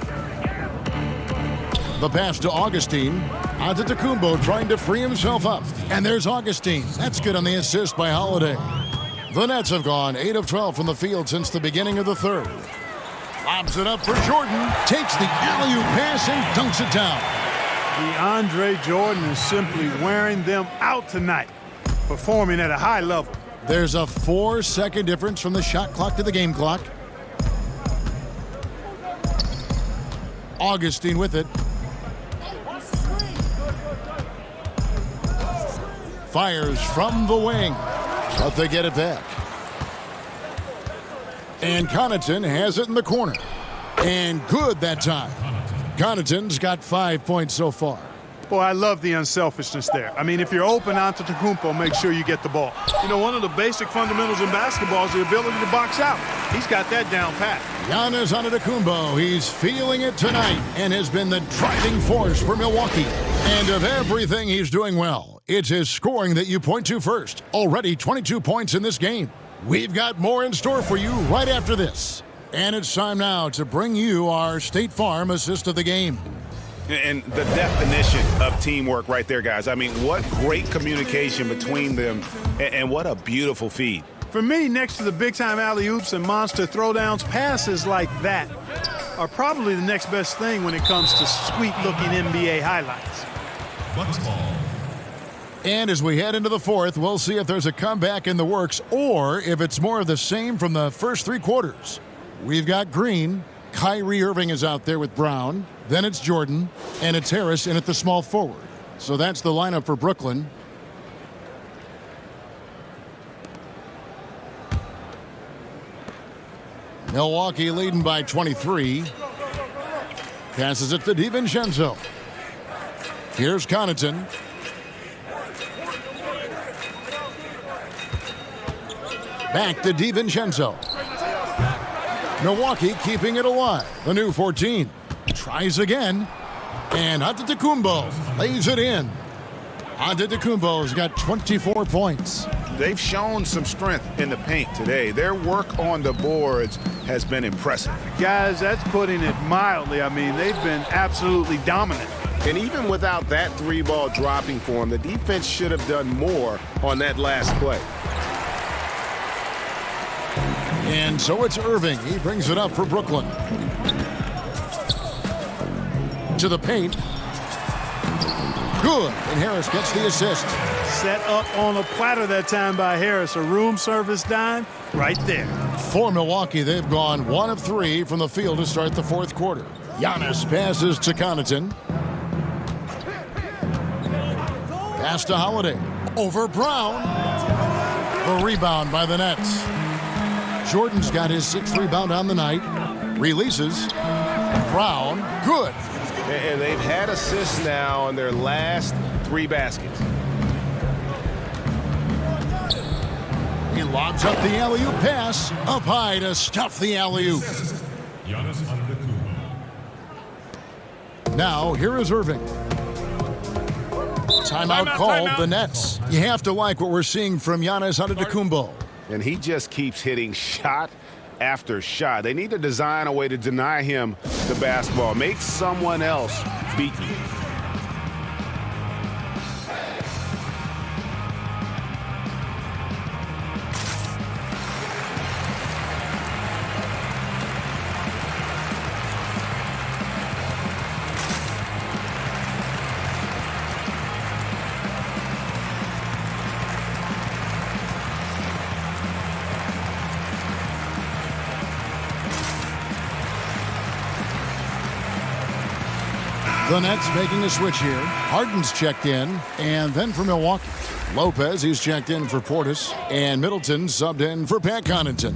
The pass to Augustine. Antetokounmpo trying to free himself up. And there's Augustine. That's good on the assist by Holiday. The Nets have gone 8 of 12 from the field since the beginning of the third. Lobs it up for Jordan. Takes the alley-oop pass and dunks it down. DeAndre Jordan is simply wearing them out tonight, performing at a high level. There's a 4-second difference from the shot clock to the game clock. Augustine with it. Fires from the wing, but they get it back. And Connaughton has it in the corner. And good that time. Connaughton's got 5 points so far. Boy, I love the unselfishness there. I mean, if you're open, Antetokounmpo, make sure you get the ball. You know, one of the basic fundamentals in basketball is the ability to box out. He's got that down pat. Giannis Antetokounmpo, he's feeling it tonight and has been the driving force for Milwaukee. And of everything he's doing well, it's his scoring that you point to first. Already 22 points in this game. We've got more in store for you right after this. And it's time now to bring you our State Farm assist of the game. And the definition of teamwork right there, guys. I mean, what great communication between them, and what a beautiful feed. For me, next to the big-time alley-oops and monster throwdowns, passes like that are probably the next best thing when it comes to sweet-looking NBA highlights. Bucks ball. And as we head into the fourth, we'll see if there's a comeback in the works or if it's more of the same from the first 3 quarters. We've got Green. Kyrie Irving is out there with Brown. Then it's Jordan. And it's Harris in at the small forward. So that's the lineup for Brooklyn. Milwaukee leading by 23. Passes it to DiVincenzo. Here's Connaughton. Back to DiVincenzo. Milwaukee keeping it alive. The new 14. Tries again. And Antetokounmpo lays it in. Antetokounmpo's got 24 points. they've shown some strength in the paint today. Their work on the boards has been impressive. Guys, that's putting it mildly. I mean, they've been absolutely dominant. And even without that 3-ball dropping for him, the defense should have done more on that last play. And so it's Irving. He brings it up for Brooklyn. To the paint. Good. And Harris gets the assist. Set up on a platter that time by Harris. A room service dime right there. For Milwaukee, they've gone 1 of 3 from the field to start the fourth quarter. Giannis passes to Connaughton. Pass to Holiday. Over Brown. The rebound by the Nets. Jordan's got his 6th rebound on the night. Releases. Brown. Good. And they've had assists now on their last 3 baskets. He lobs up the alley-oop pass. Up high to stuff the alley-oop. Now, here is Irving. Timeout called, the Nets. You have to like what we're seeing from Giannis Antetokounmpo. And he just keeps hitting shot after shot. They need to design a way to deny him the basketball. Make someone else beat you. The Nets making a switch here. Harden's checked in, and then for Milwaukee. Lopez, he's checked in for Portis, and Middleton subbed in for Pat Connaughton.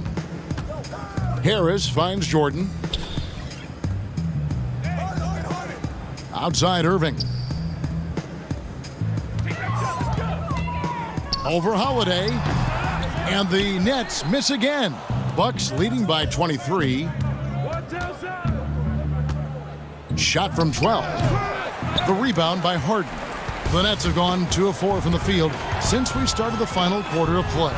Harris finds Jordan. Outside Irving. Over Holiday, and the Nets miss again. Bucks leading by 23. Shot from 12. The rebound by Harden. The Nets have gone 2 of 4 from the field since we started the final quarter of play.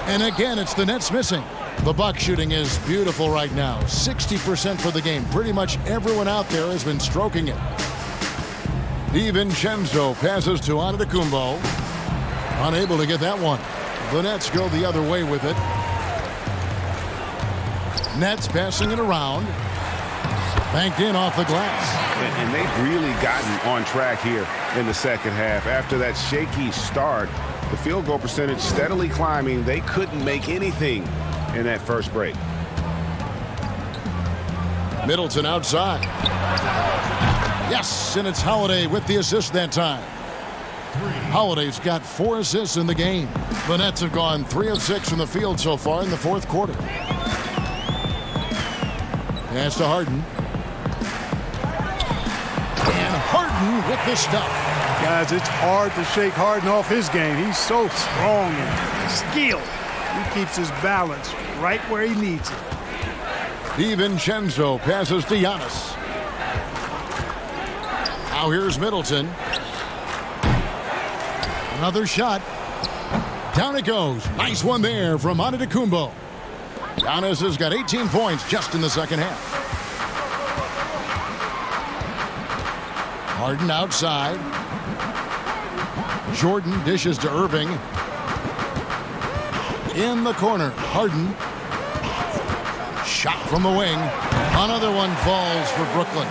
And again, it's the Nets missing. The Bucks shooting is beautiful right now. 60% for the game. Pretty much everyone out there has been stroking it. DiVincenzo passes to Antetokounmpo. Unable to get that one. The Nets go the other way with it. Nets passing it around. Banked in off the glass. And they've really gotten on track here in the second half. After that shaky start, the field goal percentage steadily climbing. They couldn't make anything in that first break. Middleton outside. Yes, and it's Holiday with the assist that time. Holiday's got 4 assists in the game. The Nets have gone 3 of 6 from the field so far in the fourth quarter. Pass to Harden. And Harden with the stuff. Guys, it's hard to shake Harden off his game. He's so strong and skilled. He keeps his balance right where he needs it. DiVincenzo passes to Giannis. Now here's Middleton. Another shot. Down it goes. Nice one there from Antetokounmpo. Giannis has got 18 points just in the second half. Harden outside. Jordan dishes to Irving. In the corner, Harden. Shot from the wing. Another one falls for Brooklyn.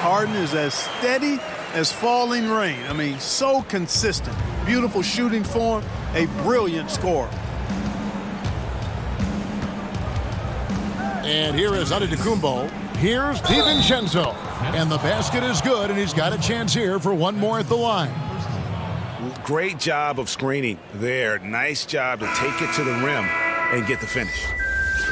Harden is as steady as falling rain. I mean, so consistent. Beautiful shooting form, a brilliant scorer. And here is Antetokounmpo. Here's DiVincenzo. And the basket is good, and he's got a chance here for one more at the line. Great job of screening there. Nice job to take it to the rim and get the finish.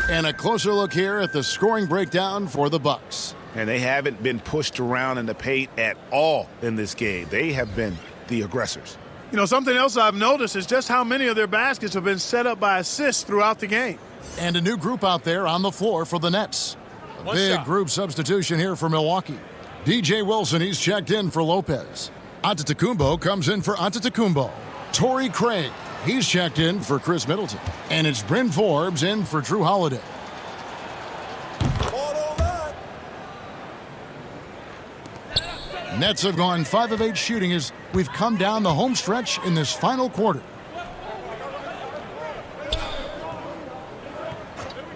And a closer look here at the scoring breakdown for the Bucks. And they haven't been pushed around in the paint at all in this game. They have been the aggressors. You know, something else I've noticed is just how many of their baskets have been set up by assists throughout the game. And a new group out there on the floor for the Nets. A big group substitution here for Milwaukee. DJ Wilson, he's checked in for Lopez. Antetokounmpo comes in for Antetokounmpo. Torrey Craig He's checked in for Chris Middleton. And it's Bryn Forbes in for Drew Holiday. Nets have gone 5 of 8 shooting as we've come down the home stretch in this final quarter.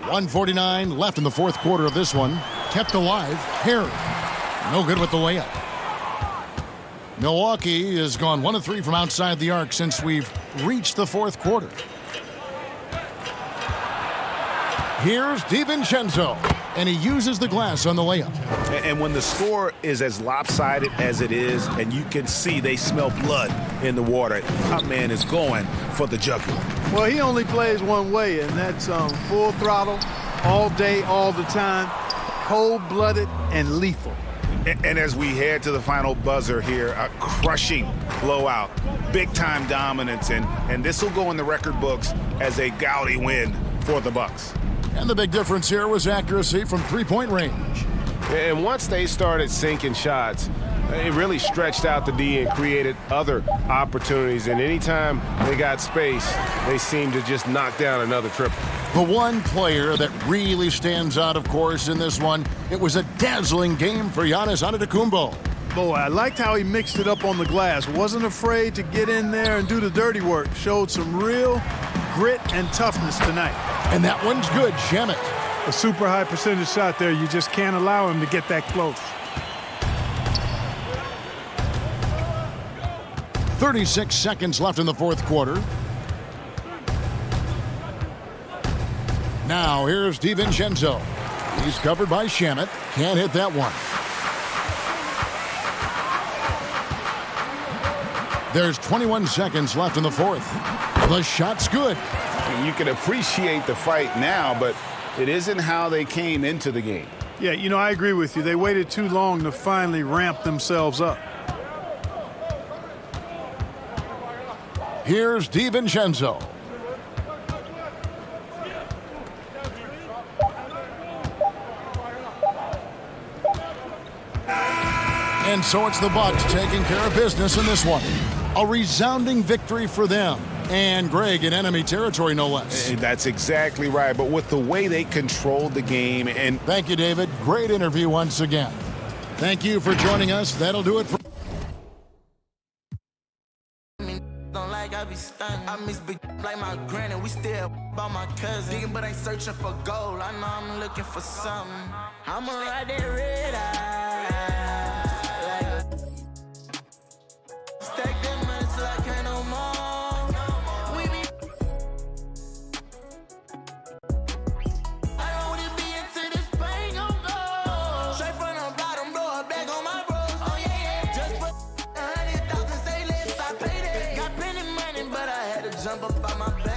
1:49 left in the fourth quarter of this one. Kept alive. Harry. No good with the layup. Milwaukee has gone 1 of 3 from outside the arc since we've reached the fourth quarter. Here's DiVincenzo, and he uses the glass on the layup. And when the score is as lopsided as it is, and you can see they smell blood in the water, our man is going for the jugular. Well, he only plays one way, and that's full throttle, all day, all the time, cold-blooded and lethal. And as we head to the final buzzer here, a crushing blowout, big-time dominance, and this will go in the record books as a gaudy win for the Bucks. And the big difference here was accuracy from three-point range. And once they started sinking shots, it really stretched out the D and created other opportunities. And anytime they got space, they seemed to just knock down another triple. The one player that really stands out, of course, in this one, it was a dazzling game for Giannis Antetokounmpo. Boy, I liked how he mixed it up on the glass. Wasn't afraid to get in there and do the dirty work. Showed some real grit and toughness tonight. And that one's good, Shamet. A super high percentage shot there. You just can't allow him to get that close. 36 seconds left in the fourth quarter. Now here's DiVincenzo. He's covered by Shamet. Can't hit that one. There's 21 seconds left in the fourth. The shot's good. You can appreciate the fight now, but it isn't how they came into the game. Yeah, you know, I agree with you. They waited too long to finally ramp themselves up. Here's DiVincenzo. And so it's the Bucks taking care of business in this one. A resounding victory for them. And Greg in enemy territory, no less. That's exactly right. But with the way they controlled the game and... Thank you, David. Great interview once again. Thank you for joining us. That'll do it for... I be stunned. I miss big like my granny. We still about my cousin. Digging, but ain't searching for gold. I know I'm looking for something. I'ma ride that red eye. Like stack them money till I can't no more. We be. I don't wanna be into this pain, gon' go. Straight from the bottom, blow it back on my bros. Oh yeah, yeah. Just for 100,000, say less, I pay that. Got plenty money, but I had to jump up out my bag.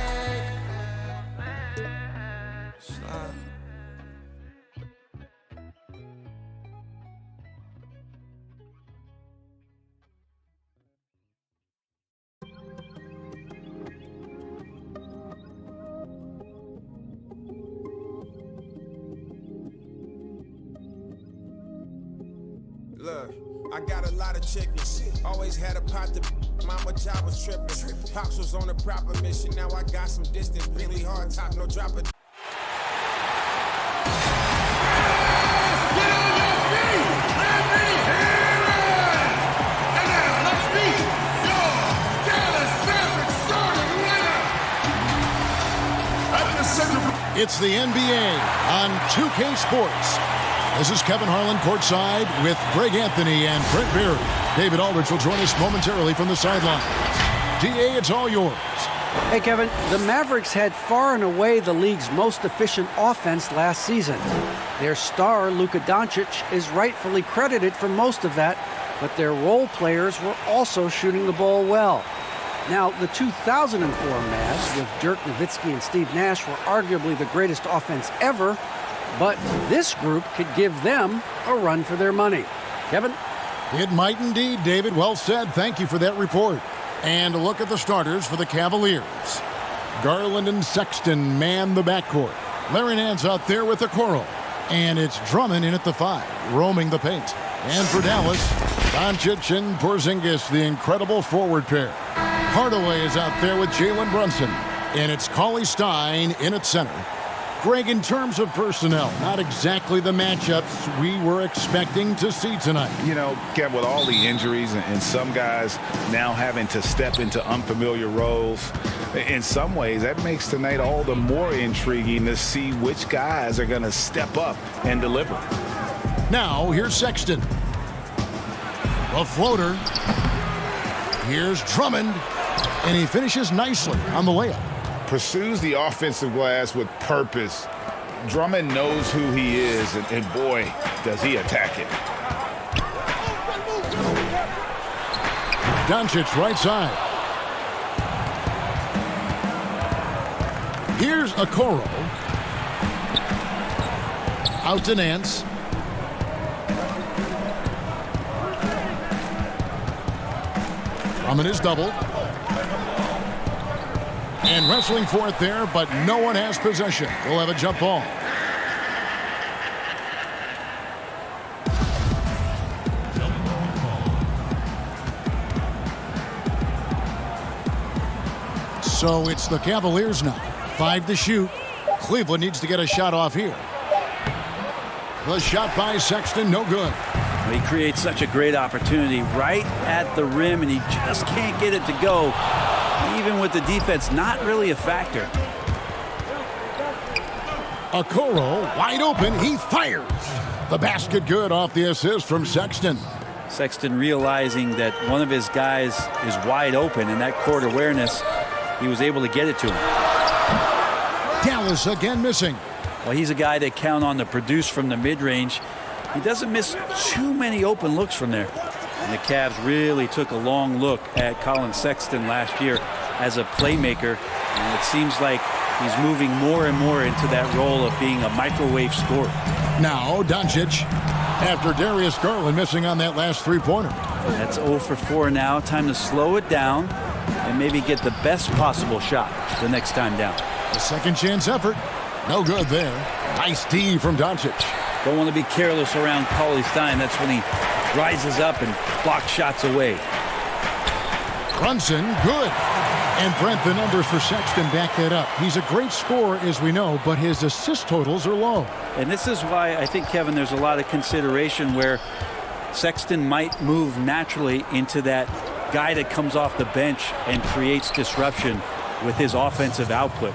Look, I got a lot of chickens. Always had a pot to mama job was tripping. Pops was on a proper mission. Now I got some distance. Really hard top, no drop it. It's the NBA on 2K Sports. This is Kevin Harlan courtside with Greg Anthony and Brent Barry. David Aldridge will join us momentarily from the sideline. DA, it's all yours. Hey, Kevin, the Mavericks had far and away the league's most efficient offense last season. Their star, Luka Doncic, is rightfully credited for most of that, but their role players were also shooting the ball well. Now, the 2004 Mavs, with Dirk Nowitzki and Steve Nash, were arguably the greatest offense ever, but this group could give them a run for their money. Kevin? It might indeed, David. Well said. Thank you for that report. And a look at the starters for the Cavaliers. Garland and Sexton man the backcourt. Larry Nance out there with the Okoro. And it's Drummond in at the 5, roaming the paint. And for Dallas, Doncic and Porzingis, the incredible forward pair. Hardaway is out there with Jalen Brunson. And it's Cauley Stein in at center. Greg, in terms of personnel, not exactly the matchups we were expecting to see tonight. You know, Kev, with all the injuries and some guys now having to step into unfamiliar roles, in some ways that makes tonight all the more intriguing to see which guys are going to step up and deliver. Now, here's Sexton. A floater. Here's Drummond. And he finishes nicely on the layup. Pursues the offensive glass with purpose. Drummond knows who he is, and boy, does he attack it. Doncic right side. Here's Okoro. Out to Nance. Drummond is doubled. And wrestling for it there, but no one has possession. We'll have a jump ball. So it's the Cavaliers now. 5 to shoot. Cleveland needs to get a shot off here. The shot by Sexton, no good. He creates such a great opportunity right at the rim, and he just can't get it to go. Even with the defense not really a factor. Okoro wide open. He fires. The basket good off the assist from Sexton. Sexton realizing that one of his guys is wide open, and that court awareness, he was able to get it to him. Dallas again missing. Well, he's a guy that count on to produce from the mid-range. He doesn't miss too many open looks from there. And the Cavs really took a long look at Colin Sexton last year as a playmaker. And it seems like he's moving more and more into that role of being a microwave scorer. Now Doncic after Darius Garland missing on that last three-pointer. That's 0 for 4 now. Time to slow it down and maybe get the best possible shot the next time down. A second chance effort. No good there. Nice D from Doncic. Don't want to be careless around Cauley Stein. That's when he rises up and blocks shots away. Brunson, good. And Brent, the numbers for Sexton back that up. He's a great scorer, as we know, but his assist totals are low. And this is why I think, Kevin, there's a lot of consideration where Sexton might move naturally into that guy that comes off the bench and creates disruption with his offensive output.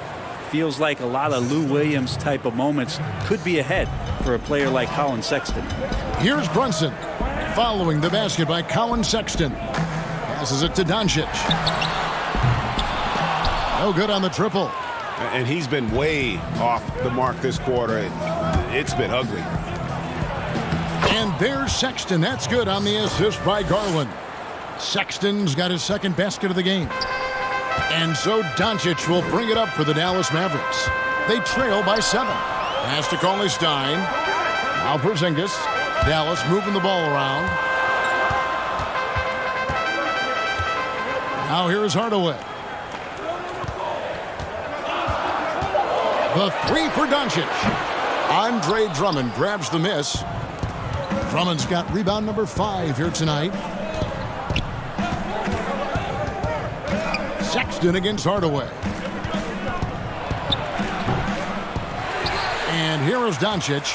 Feels like a lot of Lou Williams type of moments could be ahead for a player like Colin Sexton. Here's Brunson following the basket by Colin Sexton. Passes it to Doncic. No good on the triple. And he's been way off the mark this quarter. It's been ugly. And there's Sexton. That's good on the assist by Garland. Sexton's got his second basket of the game. And so Doncic will bring it up for the Dallas Mavericks. They trail by 7. Pass to Cauley Stein. Now Porzingis. Dallas moving the ball around. Now here's Hardaway. The three for Doncic. Andre Drummond grabs the miss. Drummond's got rebound number 5 here tonight. Sexton against Hardaway. And here is Doncic.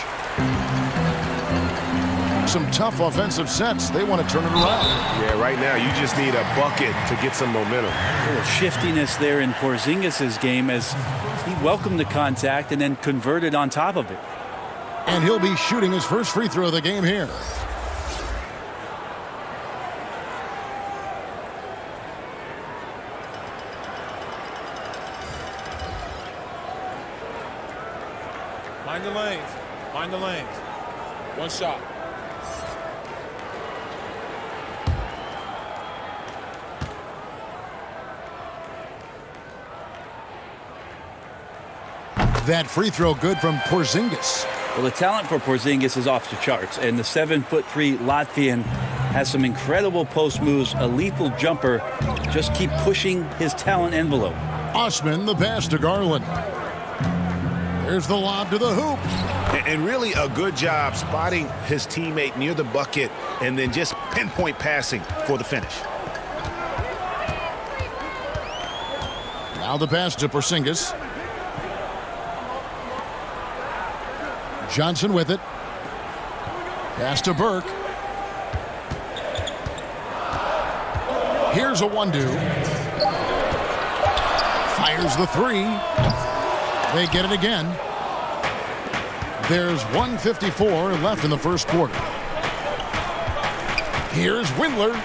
Some tough offensive sets. They want to turn it around. Yeah, right now you just need a bucket to get some momentum. A little shiftiness there in Porzingis' game as he welcomed the contact and then converted on top of it. And he'll be shooting his first free throw of the game here. Mind the lanes. Mind the lanes. One shot. That free throw good from Porzingis. Well, the talent for Porzingis is off the charts, and the 7'3" Latvian has some incredible post moves, a lethal jumper. Just keep pushing his talent envelope. Osman, the pass to Garland. There's the lob to the hoop. And really a good job spotting his teammate near the bucket and then just pinpoint passing for the finish. Now the pass to Porzingis. Johnson with it. Pass to Burke. Here's a 1-2. Fires the three. They get it again. There's 1:54 left in the first quarter. Here's Windler.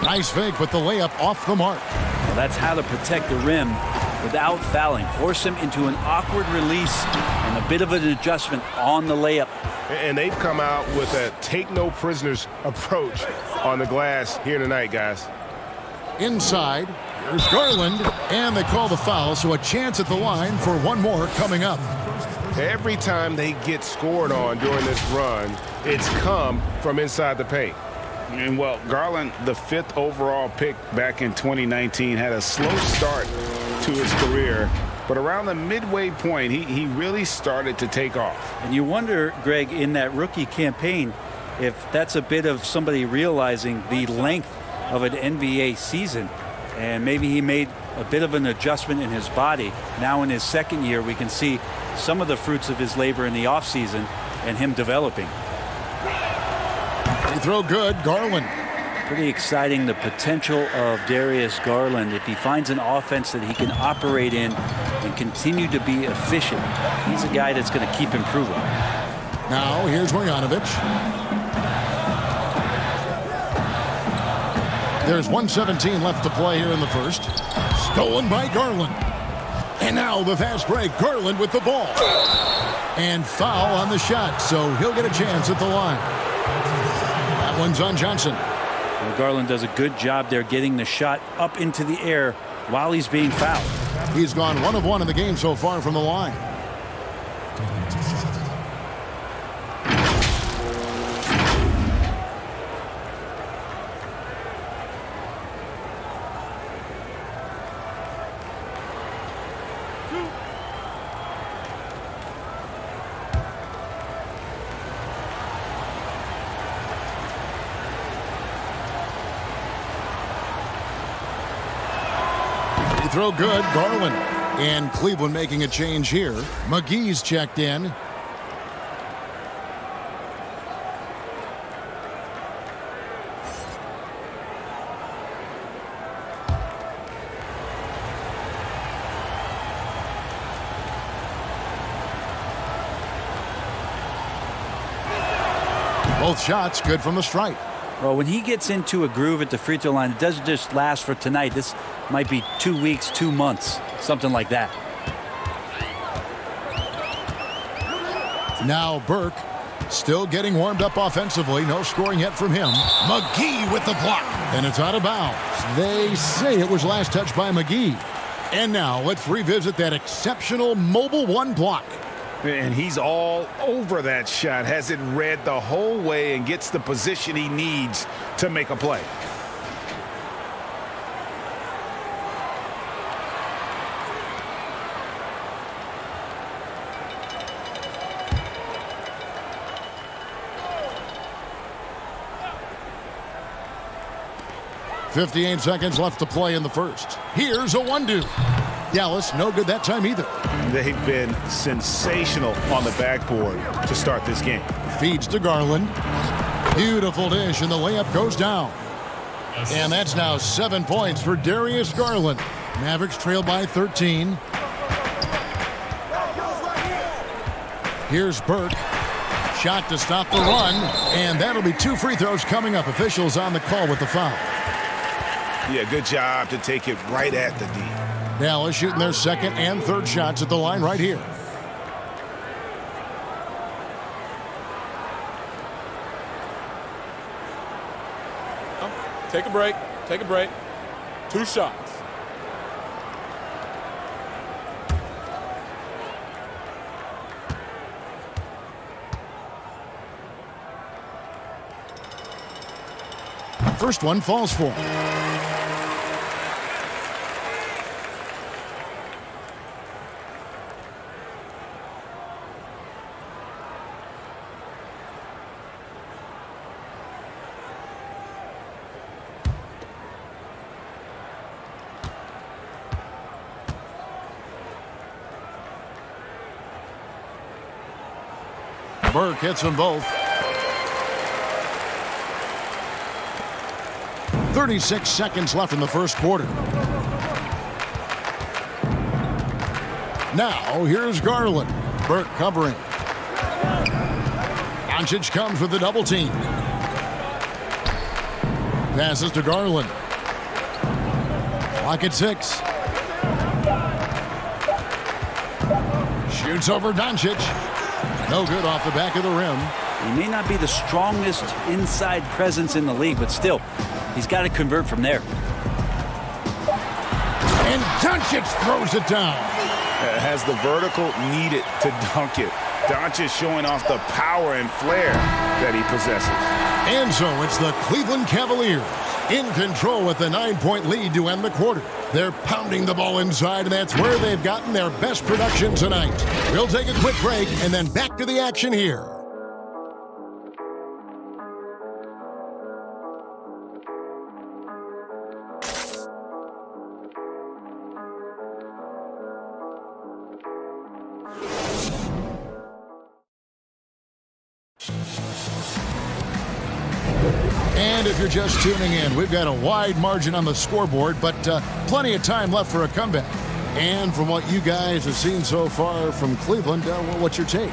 Nice fake, but the layup off the mark. Well, that's how to protect the rim without fouling. Force him into an awkward release and a bit of an adjustment on the layup. And they've come out with a take-no-prisoners approach on the glass here tonight, guys. Inside, here's Garland, and they call the foul, so a chance at the line for one more coming up. Every time they get scored on during this run, it's come from inside the paint. And, well, Garland, the 5th overall pick back in 2019, had a slow start to his career. But around the midway point, he really started to take off. And you wonder, Greg, in that rookie campaign, if that's a bit of somebody realizing the length of an NBA season. And maybe he made a bit of an adjustment in his body. Now in his second year, we can see some of the fruits of his labor in the offseason and him developing. Free throw good, Garland. Pretty exciting, the potential of Darius Garland. If he finds an offense that he can operate in and continue to be efficient, he's a guy that's going to keep improving. Now here's Marjanovic. There's 1:17 left to play here in the first. Stolen by Garland. And now the fast break. Garland with the ball. And foul on the shot, so he'll get a chance at the line. That one's on Johnson. Well, Garland does a good job there getting the shot up into the air while he's being fouled. He's gone 1 of 1 in the game so far from the line. Throw good, Garland. And Cleveland making a change here. McGee's checked in. Both shots good from the stripe. Well, when he gets into a groove at the free throw line, it doesn't just last for tonight. This might be 2 weeks, 2 months, something like that. Now Burke still getting warmed up offensively. No scoring yet from him. McGee with the block. And it's out of bounds. They say it was last touched by McGee. And now let's revisit that exceptional mobile 1 block. And he's all over that shot, has it read the whole way and gets the position he needs to make a play. .58 seconds left to play in the first. Here's a 1-2. Dallas, no good that time either. They've been sensational on the backboard to start this game. Feeds to Garland. Beautiful dish, and the layup goes down. And that's now 7 points for Darius Garland. Mavericks trail by 13. Here's Burke. Shot to stop the run, and that'll be 2 free throws coming up. Officials on the call with the foul. Yeah, good job to take it right at the D. Dallas shooting their second and third shots at the line right here. Take a break. Take a break. 2 shots. First one falls for him. Burke hits them both. 36 seconds left in the first quarter. Now, here's Garland. Burke covering. Doncic comes with the double team. Passes to Garland. Clock at 6. Shoots over Doncic. No good off the back of the rim. He may not be the strongest inside presence in the league, but still, he's got to convert from there. And Doncic throws it down. Has the vertical needed to dunk it. Doncic showing off the power and flair that he possesses. And so it's the Cleveland Cavaliers in control with the 9-point lead to end the quarter. They're pounding the ball inside, and that's where they've gotten their best production tonight. We'll take a quick break and then back to the action here. And if you're just tuning in, we've got a wide margin on the scoreboard, but plenty of time left for a comeback. And from what you guys have seen so far from Cleveland, what's your take?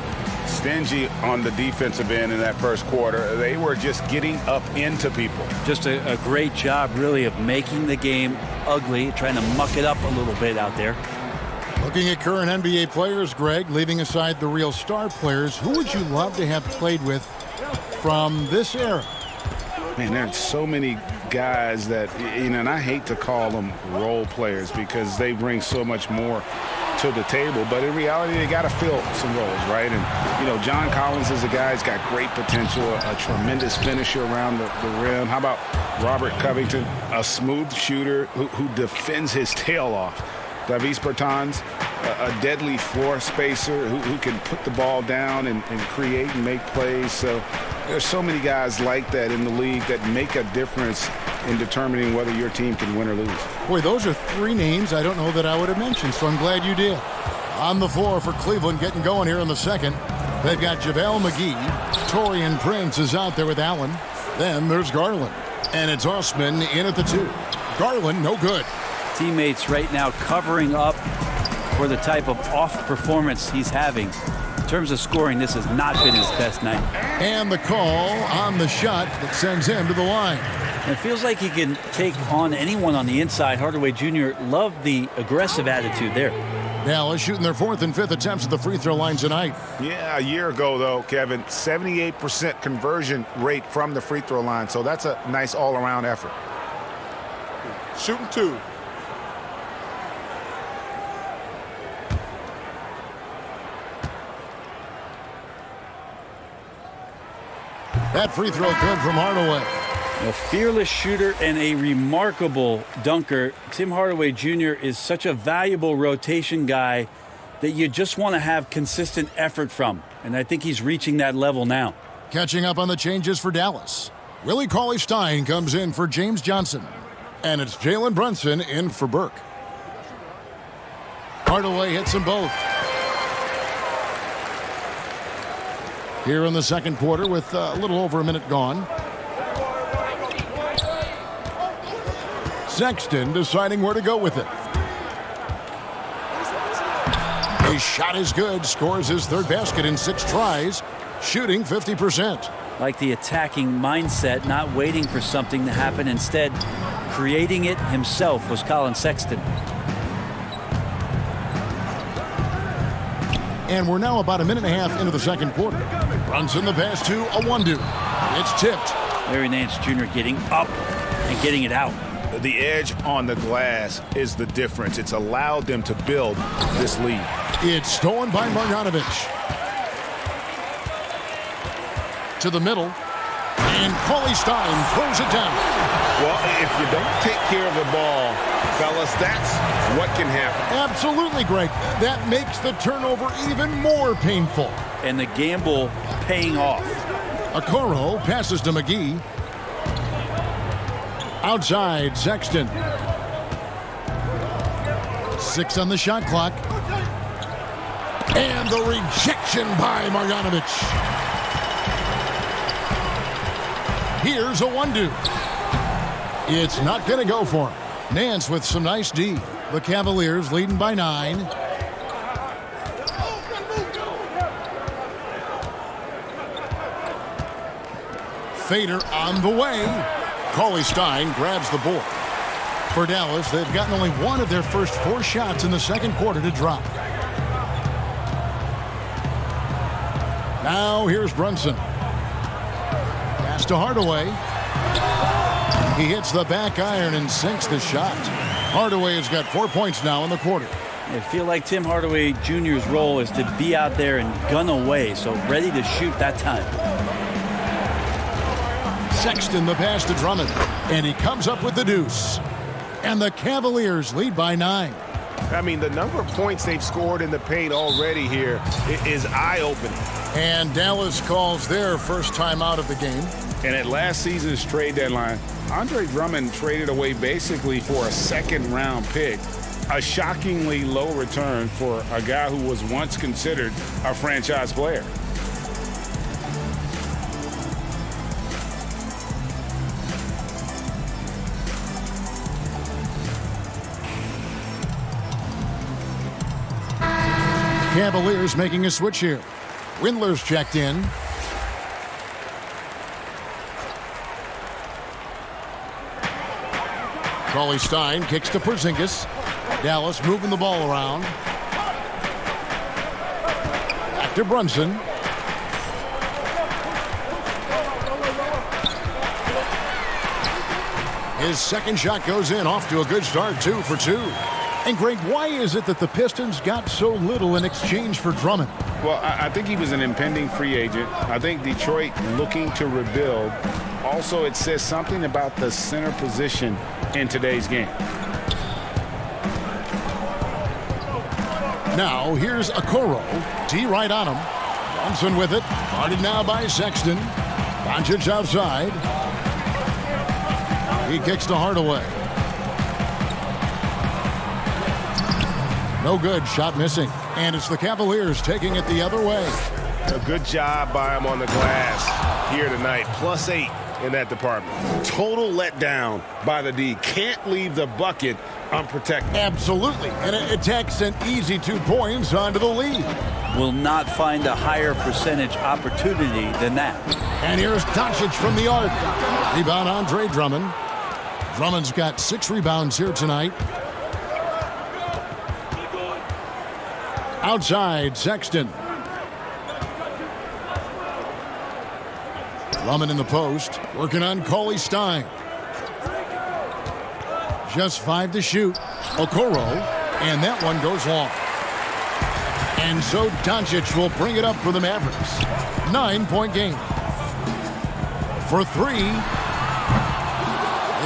Stingy on the defensive end in that first quarter. They were just getting up into people. Just a great job, really, of making the game ugly, trying to muck it up a little bit out there. Looking at current NBA players, Greg, leaving aside the real star players, who would you love to have played with from this era? Man, there's so many guys that, you know, and I hate to call them role players because they bring so much more to the table. But in reality, they got to fill some roles, right? And, you know, John Collins is a guy who's got great potential, a tremendous finisher around the rim. How about Robert Covington, a smooth shooter who defends his tail off? Davis Bertans, a deadly floor spacer who can put the ball down and create and make plays. So there's so many guys like that in the league that make a difference in determining whether your team can win or lose. Boy, those are three names I don't know that I would have mentioned, so I'm glad you did. On the floor for Cleveland, getting going here in the second. They've got JaVale McGee. Taurean Prince is out there with Allen. Then there's Garland. And it's Osman in at the 2. Garland, no good. Teammates right now covering up for the type of off performance he's having. In terms of scoring, this has not been his best night. And the call on the shot that sends him to the line. It feels like he can take on anyone on the inside. Hardaway Jr. loved the aggressive attitude there. Dallas shooting their 4th and 5th attempts at the free throw line tonight. Yeah, a year ago, though, Kevin, 78% conversion rate from the free throw line. So that's a nice all-around effort. Shooting 2. That free throw good from Hardaway. A fearless shooter and a remarkable dunker. Tim Hardaway Jr. is such a valuable rotation guy that you just want to have consistent effort from. And I think he's reaching that level now. Catching up on the changes for Dallas. Willie Cauley-Stein comes in for James Johnson. And it's Jalen Brunson in for Burke. Hardaway hits them both. Here in the second quarter with a little over a minute gone. Sexton deciding where to go with it. His shot is good. Scores his 3rd basket in 6 tries. Shooting 50%. Like the attacking mindset, not waiting for something to happen. Instead, creating it himself was Colin Sexton. And we're now about a minute and a half into the second quarter. Brunson the pass to Awundu. It's tipped. Larry Nance Jr. getting up and getting it out. The edge on the glass is the difference. It's allowed them to build this lead. It's stolen by Marjanovic. To the middle. And Cauley-Stein throws it down. Well, if you don't take care of the ball, fellas, that's what can happen. Absolutely, Greg. That makes the turnover even more painful. And the gamble paying off. Okoro passes to McGee. Outside, Sexton. 6 on the shot clock. And the rejection by Marjanovic. Here's a 1-2. It's not going to go for him. Nance with some nice D. The Cavaliers leading by 9. Fader on the way. Cauley-Stein grabs the board. For Dallas, they've gotten only one of their first 4 shots in the second quarter to drop. Now here's Brunson. Pass to Hardaway. He hits the back iron and sinks the shot. Hardaway has got 4 points now in the quarter. I feel like Tim Hardaway Jr.'s role is to be out there and gun away, so ready to shoot that time. Sexton the pass to Drummond, and he comes up with the deuce. And the Cavaliers lead by 9. I mean, the number of points they've scored in the paint already here is eye-opening. And Dallas calls their first time out of the game. And at last season's trade deadline, Andre Drummond traded away basically for a second-round pick, a shockingly low return for a guy who was once considered a franchise player. Cavaliers making a switch here. Windler's checked in. Cauley-Stein kicks to Porzingis. Dallas moving the ball around. Back to Brunson. His second shot goes in, off to a good start, 2 for 2. And Greg, why is it that the Pistons got so little in exchange for Drummond? Well, I think he was an impending free agent. I think Detroit looking to rebuild. Also, it says something about the center position in today's game. Now, here's Okoro. D right on him. Thompson with it. Guarded now by Sexton. Doncic outside. He kicks to Hardaway. No good. Shot missing. And it's the Cavaliers taking it the other way. A good job by him on the glass here tonight. +8 in that department. Total letdown by the D. Can't leave the bucket unprotected. Absolutely. And it takes an easy 2 points onto the lead. Will not find a higher percentage opportunity than that. And here's Doncic from the arc. Rebound Andre Drummond. Drummond's got 6 rebounds here tonight. Outside, Sexton. Drummond in the post, working on Cauley-Stein. Just 5 to shoot. Okoro, and that one goes long. And so Doncic will bring it up for the Mavericks. 9-point game. For 3.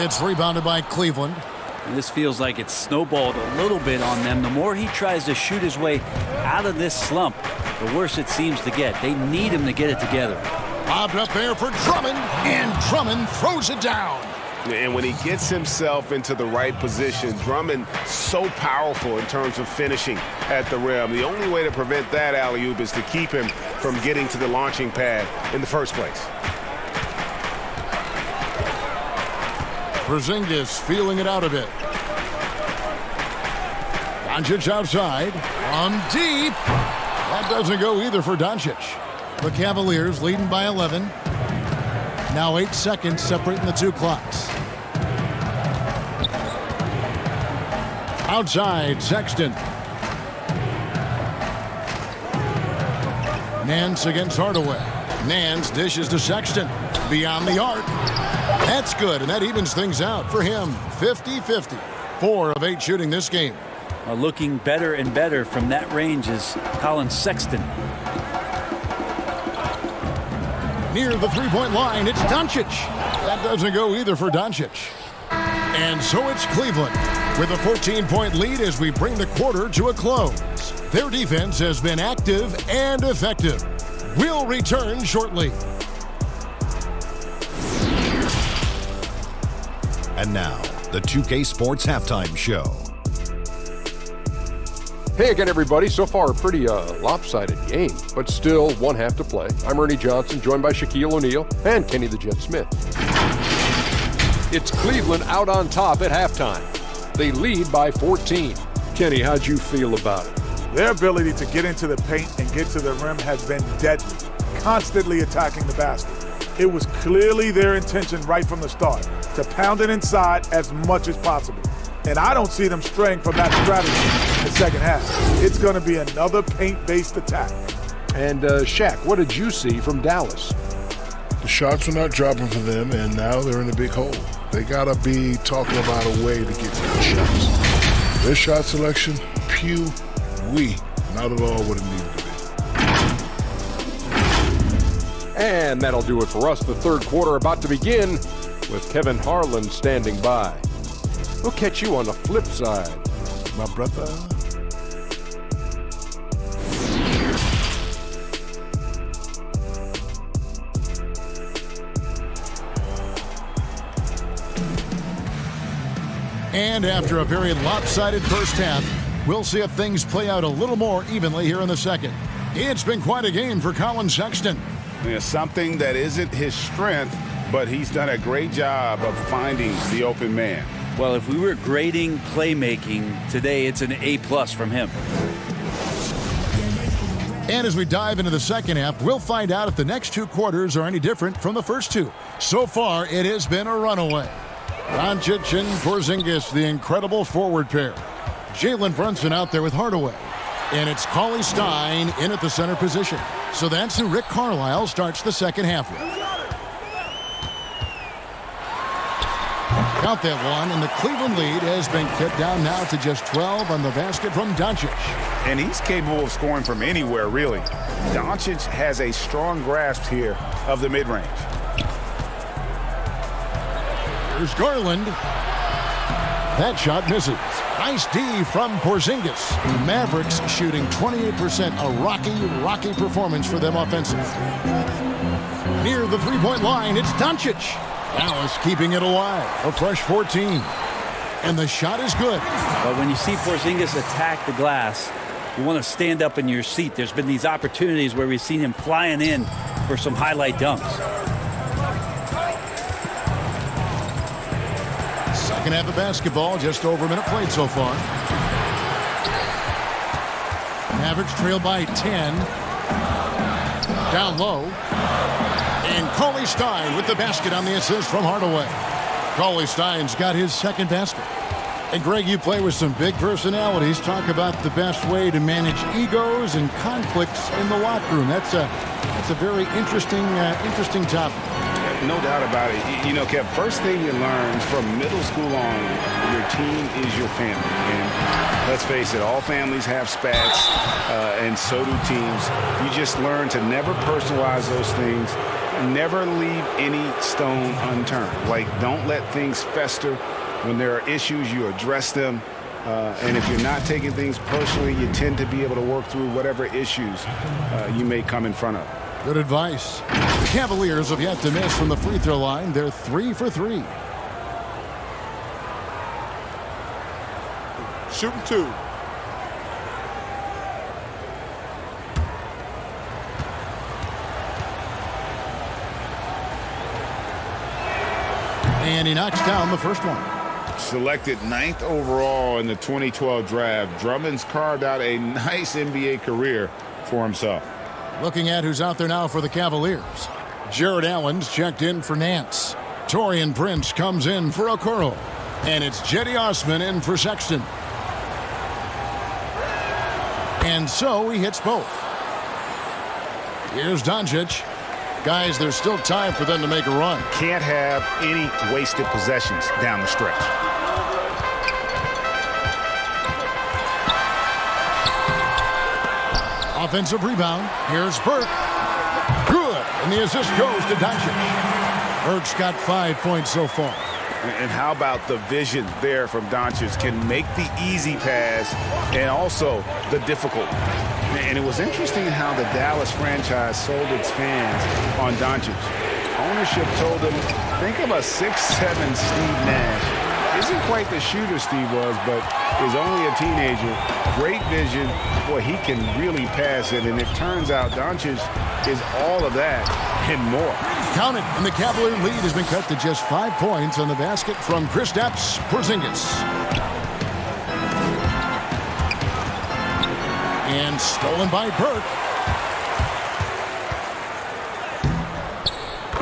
It's rebounded by Cleveland. And this feels like it's snowballed a little bit on them. The more he tries to shoot his way out of this slump, the worse it seems to get. They need him to get it together. Bobbed up there for Drummond, and Drummond throws it down. And when he gets himself into the right position, Drummond so powerful in terms of finishing at the rim. The only way to prevent that alley-oop is to keep him from getting to the launching pad in the first place. Porzingis feeling it out a bit. Doncic outside. From deep. That doesn't go either for Doncic. The Cavaliers leading by 11. Now 8 seconds separating the 2 clocks. Outside, Sexton. Nance against Hardaway. Nance dishes to Sexton. Beyond the arc. That's good, and that evens things out for him. 50-50. 4 of 8 shooting this game. Looking better and better from that range is Colin Sexton. Near the 3-point line, it's Doncic. That doesn't go either for Doncic. And so it's Cleveland with a 14-point lead as we bring the quarter to a close. Their defense has been active and effective. We'll return shortly. And now, the 2K Sports Halftime Show. Hey again, everybody. So far, a pretty lopsided game, but still 1 half to play. I'm Ernie Johnson, joined by Shaquille O'Neal and Kenny the Jet Smith. It's Cleveland out on top at halftime. They lead by 14. Kenny, how'd you feel about it? Their ability to get into the paint and get to the rim has been deadly, constantly attacking the basket. It was clearly their intention right from the start to pound it inside as much as possible. And I don't see them straying from that strategy in the second half. It's going to be another paint-based attack. And Shaq, what did you see from Dallas? The shots were not dropping for them, and now they're in a big hole. They got to be talking about a way to get to the shots. Their shot selection, not at all what it needed to be. And that'll do it for us. The third quarter about to begin with Kevin Harlan standing by. We'll catch you on the flip side, my brother. And after a very lopsided first half, we'll see if things play out a little more evenly here in the second. It's been quite a game for Colin Sexton. Yeah, something that isn't his strength, but he's done a great job of finding the open man. Well, if we were grading playmaking today, it's an A+ from him. And as we dive into the second half, we'll find out if the next two quarters are any different from the first two. So far, it has been a runaway. Doncic and Porzingis, the incredible forward pair. Jalen Brunson out there with Hardaway. And it's Cauley Stein in at the center position. So that's who Rick Carlisle starts the second half with. Count that one, and the Cleveland lead has been cut down now to just 12 on the basket from Doncic. And he's capable of scoring from anywhere, really. Doncic has a strong grasp here of the mid-range. Here's Garland. That shot misses. Nice D from Porzingis. Mavericks shooting 28%. A rocky performance for them offensively. Near the three-point line, it's Doncic. Dallas keeping it alive. A fresh 14. And the shot is good. But when you see Porzingis attack the glass, you want to stand up in your seat. There's been these opportunities where we've seen him flying in for some highlight dunks. Second half of basketball, just over a minute played so far. Mavericks trail by 10. Down low. And Cauley Stein with the basket on the assist from Hardaway. Cauley Stein's got his second basket. And Greg, you play with some big personalities. Talk about the best way to manage egos and conflicts in the locker room. That's a very interesting topic. No doubt about it. You know, Kev, first thing you learn from middle school on, your team is your family. And let's face it, all families have spats, and so do teams. You just learn to never personalize those things. Never leave any stone unturned. Like, don't let things fester. When there are issues, you address them. And if you're not taking things personally, you tend to be able to work through whatever issues you may come in front of. Good advice. The Cavaliers have yet to miss from the free throw line. They're 3 for 3. Shooting 2. And he knocks down the first one. Selected 9th overall in the 2012 draft, Drummond's carved out a nice NBA career for himself. Looking at who's out there now for the Cavaliers. Jared Allen's checked in for Nance. Taurean Prince comes in for Okoro. And it's Jetty Osman in for Sexton. And so he hits both. Here's Doncic. Guys, there's still time for them to make a run. Can't have any wasted possessions down the stretch. Offensive rebound. Here's Burke. Good. And the assist goes to Doncic. Burke's got 5 points so far. And how about the vision there from Doncic? Can make the easy pass and also the difficult. And it was interesting how the Dallas franchise sold its fans on Doncic. Ownership told them, think of a 6'7" Steve Nash. Isn't quite the shooter Steve was, but is only a teenager. Great vision. Boy, he can really pass it. And it turns out Doncic is all of that and more. Count it, and the Cavalier lead has been cut to just 5 points on the basket from Kristaps Porzingis. And stolen by Burke.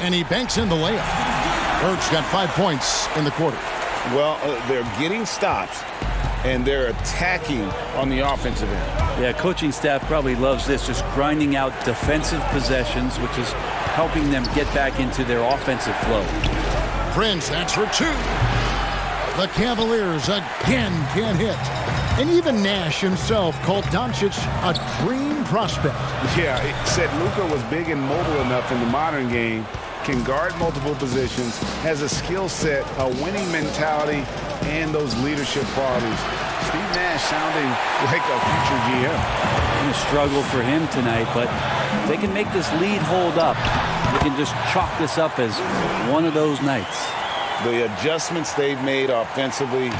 And he banks in the layup. Burke's got 5 points in the quarter. Well, they're getting stops, and they're attacking on the offensive end. Yeah, coaching staff probably loves this, just grinding out defensive possessions, which is helping them get back into their offensive flow. Prince, that's for 2. The Cavaliers again can't hit. And even Nash himself called Doncic a dream prospect. Yeah, it said Luka was big and mobile enough in the modern game, can guard multiple positions, has a skill set, a winning mentality, and those leadership qualities. Steve Nash sounding like a future GM. Going to struggle for him tonight, but if they can make this lead hold up, they can just chalk this up as one of those nights. The adjustments they've made offensively,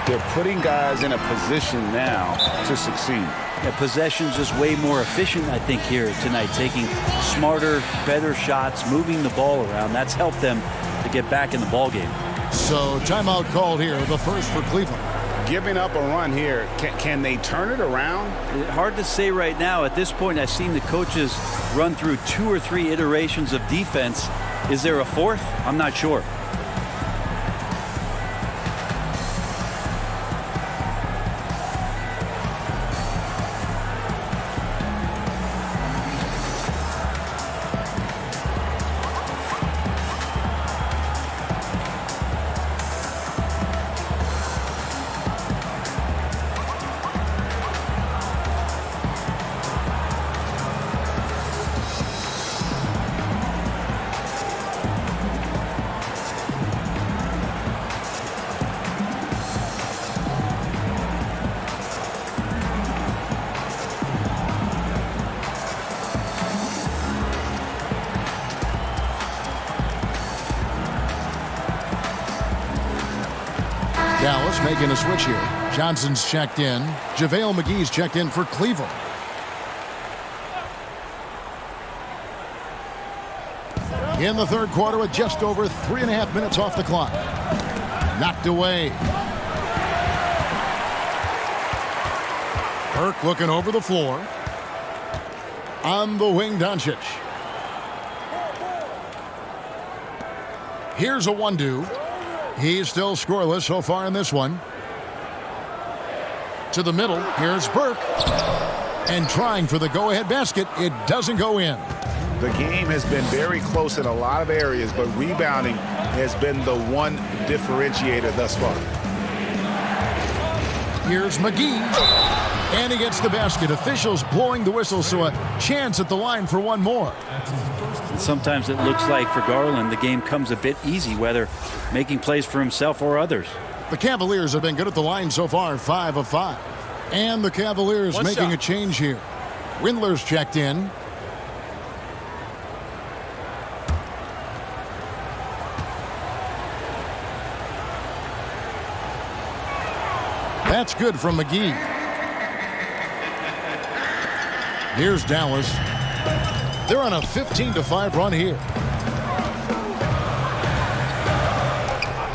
they're putting guys in a position now to succeed. Yeah, possession's just way more efficient, I think, here tonight, taking smarter, better shots, moving the ball around. That's helped them to get back in the ball game. So timeout called here, the first for Cleveland. Giving up a run here, can they turn it around? Hard to say right now. At this point, I've seen the coaches run through 2 or 3 iterations of defense. Is there a fourth? I'm not sure. Dallas making a switch here. Johnson's checked in. JaVale McGee's checked in for Cleveland. In the third quarter with just over 3.5 minutes off the clock. Knocked away. Burke looking over the floor. On the wing, Doncic. Here's a 1-2. He's still scoreless so far in this one. To the middle, here's Burke. And trying for the go-ahead basket, it doesn't go in. The game has been very close in a lot of areas, but rebounding has been the one differentiator thus far. Here's McGee. And he gets the basket. Officials blowing the whistle, so a chance at the line for one more. Sometimes it looks like for Garland the game comes a bit easy, whether making plays for himself or others. The Cavaliers have been good at the line so far, 5 of 5. And the Cavaliers making a change here. Windler's checked in. That's good from McGee. Here's Dallas. They're on a 15-5 run here.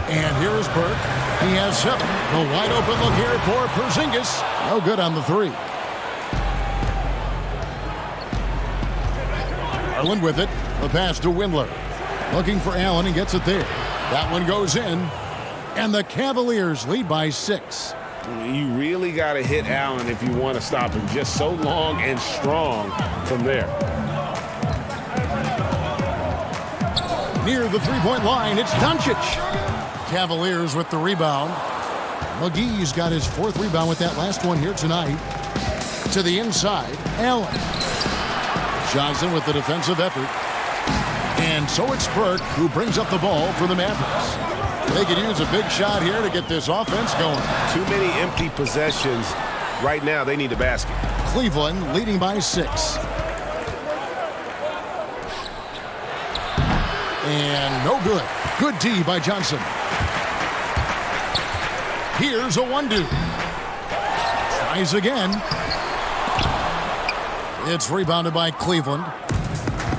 And here is Burke. He has 7. A wide open look here for Porzingis. No good on the 3. Garland with it. The pass to Windler. Looking for Allen. He gets it there. That one goes in. And the Cavaliers lead by 6. You really got to hit Allen if you want to stop him. Just so long and strong from there. Near the three-point line, it's Doncic. Cavaliers with the rebound. McGee's got his 4th rebound with that last one here tonight. To the inside, Allen. Johnson with the defensive effort. And so it's Burke who brings up the ball for the Mavericks. They could use a big shot here to get this offense going. Too many empty possessions. Right now, they need a basket. Cleveland leading by 6. And no good. Good D by Johnson. Here's a 1-2. Tries again. It's rebounded by Cleveland.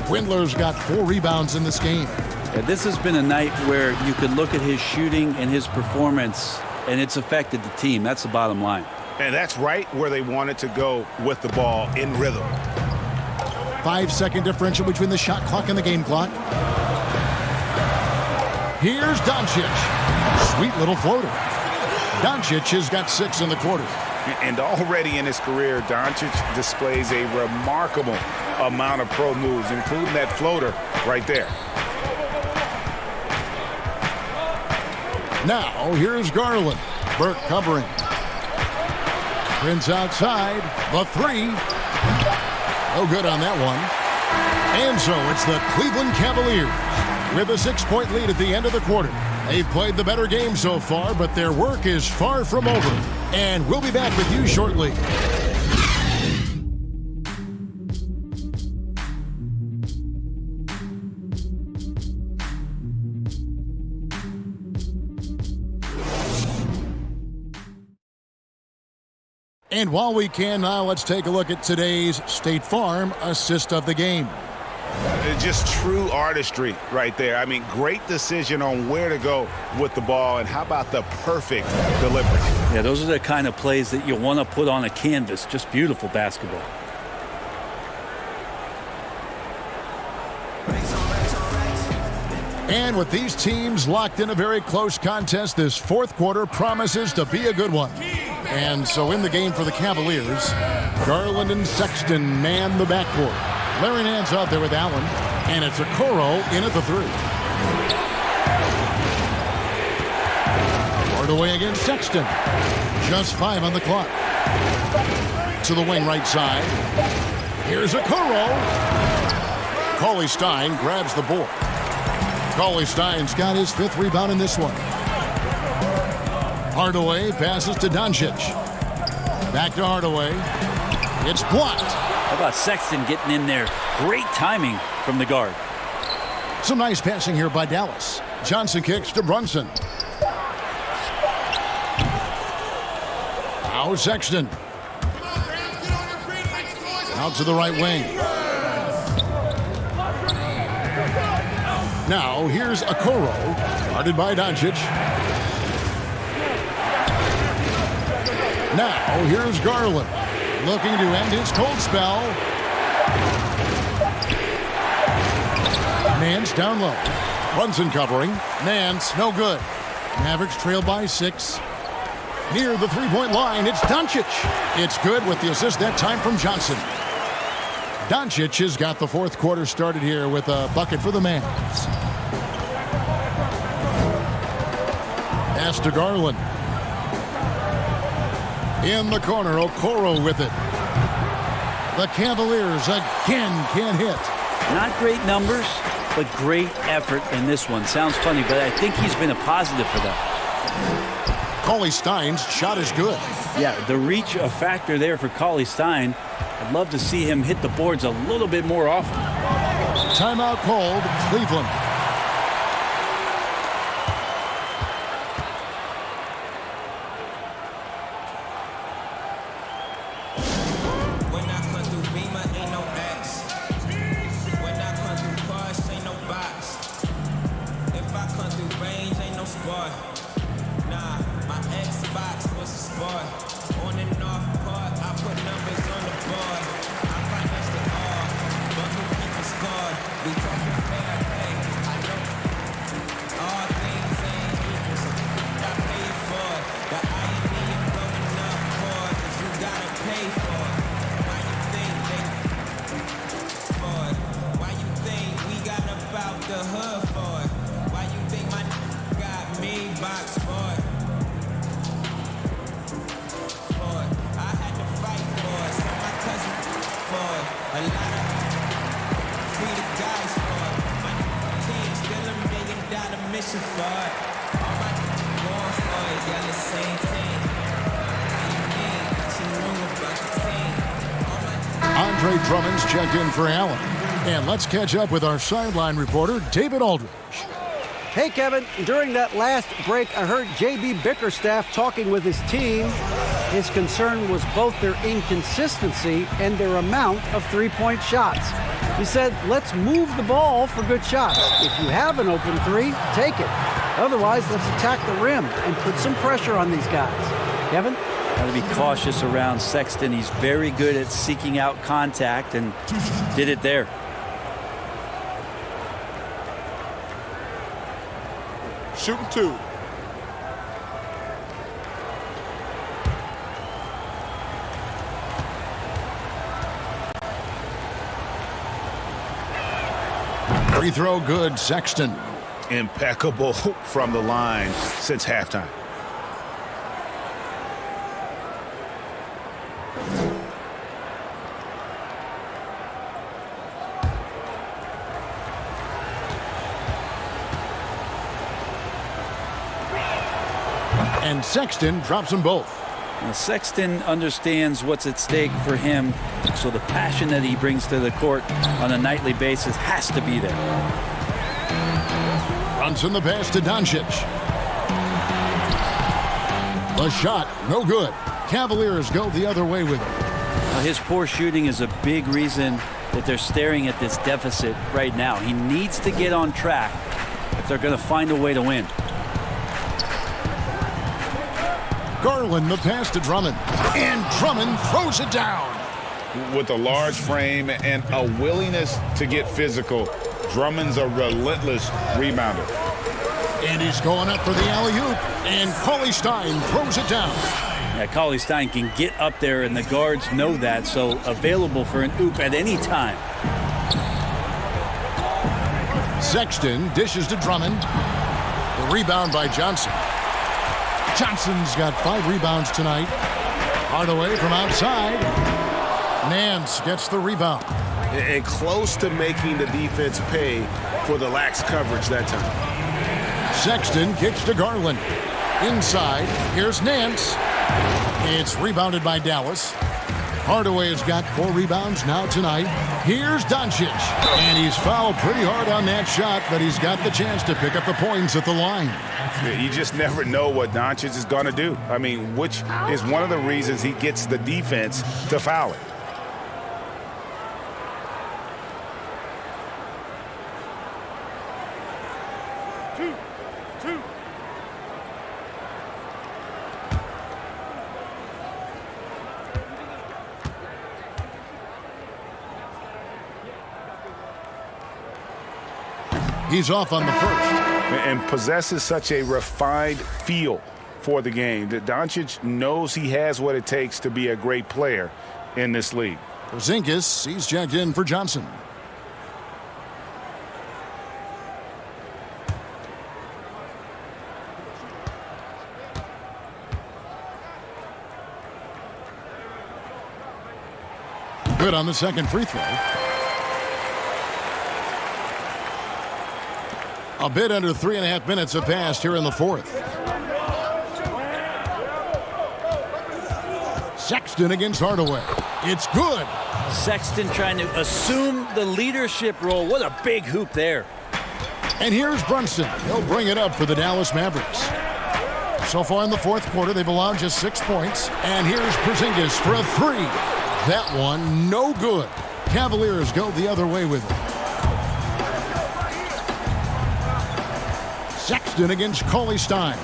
Windler's got 4 rebounds in this game. Yeah, this has been a night where you could look at his shooting and his performance, and it's affected the team. That's the bottom line. And that's right where they wanted to go with the ball, in rhythm. 5-second differential between the shot clock and the game clock. Here's Doncic. Sweet little floater. Doncic has got 6 in the quarter. And already in his career, Doncic displays a remarkable amount of pro moves, including that floater right there. Now, here's Garland. Burke covering. Prince outside. The 3. No good on that one. And so it's the Cleveland Cavaliers with a 6-point lead at the end of the quarter. They've played the better game so far, but their work is far from over. And we'll be back with you shortly. And while we can now, let's take a look at today's State Farm assist of the game. Just true artistry right there. I mean, great decision on where to go with the ball, and how about the perfect delivery? Yeah, those are the kind of plays that you want to put on a canvas. Just beautiful basketball. And with these teams locked in a very close contest, this fourth quarter promises to be a good one. And so in the game for the Cavaliers, Garland and Sexton man the backcourt. Larry Nance out there with Allen, and it's Okoro in at the 3. Hardaway against Sexton. Just 5 on the clock. To the wing right side. Here's Okoro. Cauley-Stein grabs the board. Cauley-Stein's got his 5th rebound in this one. Hardaway passes to Doncic. Back to Hardaway. It's blocked. How about Sexton getting in there? Great timing from the guard. Some nice passing here by Dallas. Johnson kicks to Brunson. Now Sexton. Out to the right wing. Now here's Okoro. Guarded by Doncic. Now here's Garland. Looking to end his cold spell. Nance down low. Brunson covering. Nance, no good. Mavericks trail by 6. Near the 3-point line, it's Doncic. It's good with the assist that time from Johnson. Doncic has got the fourth quarter started here with a bucket for the Mavs. Pass to Garland. In the corner, Okoro with it. The Cavaliers again can't hit. Not great numbers, but great effort in this one. Sounds funny, but I think he's been a positive for them. Cauley-Stein's shot is good. Yeah, the reach a factor there for Cauley-Stein. I'd love to see him hit the boards a little bit more often. Timeout called, Cleveland. Andre Drummond's checked in for Allen. And let's catch up with our sideline reporter, David Aldridge. Hey, Kevin. During that last break, I heard J.B. Bickerstaff talking with his team. His concern was both their inconsistency and their amount of three-point shots. He said, let's move the ball for good shots. If you have an open three, take it. Otherwise, let's attack the rim and put some pressure on these guys. Kevin? Got to be cautious around Sexton. He's very good at seeking out contact and did it there. Shooting 2. Free throw good, Sexton. Impeccable from the line since halftime. And Sexton drops them both. Now, Sexton understands what's at stake for him, so the passion that he brings to the court on a nightly basis has to be there. Brunson the pass to Doncic. The shot, no good. Cavaliers go the other way with it. Now, his poor shooting is a big reason that they're staring at this deficit right now. He needs to get on track if they're going to find a way to win. Garland the pass to Drummond. And Drummond throws it down. With a large frame and a willingness to get physical, Drummond's a relentless rebounder. And he's going up for the alley-oop. And Cauley Stein throws it down. Yeah, Cauley Stein can get up there, and the guards know that, so available for an oop at any time. Sexton dishes to Drummond. The rebound by Johnson. Johnson's got 5 rebounds tonight. Hardaway from outside. Nance gets the rebound. And close to making the defense pay for the lax coverage that time. Sexton kicks to Garland. Inside, here's Nance. It's rebounded by Dallas. Hardaway's got 4 rebounds now tonight. Here's Doncic. And he's fouled pretty hard on that shot, but he's got the chance to pick up the points at the line. You just never know what Doncic is going to do. I mean, which is one of the reasons he gets the defense to foul it. He's off on the first. And possesses such a refined feel for the game that Doncic knows he has what it takes to be a great player in this league. Porzingis, he's checked in for Johnson. Good on the second free throw. A bit under 3.5 minutes have passed here in the fourth. Sexton against Hardaway. It's good. Sexton trying to assume the leadership role. What a big hoop there. And here's Brunson. He'll bring it up for the Dallas Mavericks. So far in the fourth quarter, they've allowed just 6 points. And here's Porzingis for a 3. That one, no good. Cavaliers go the other way with it. Sexton against Cauley Stein.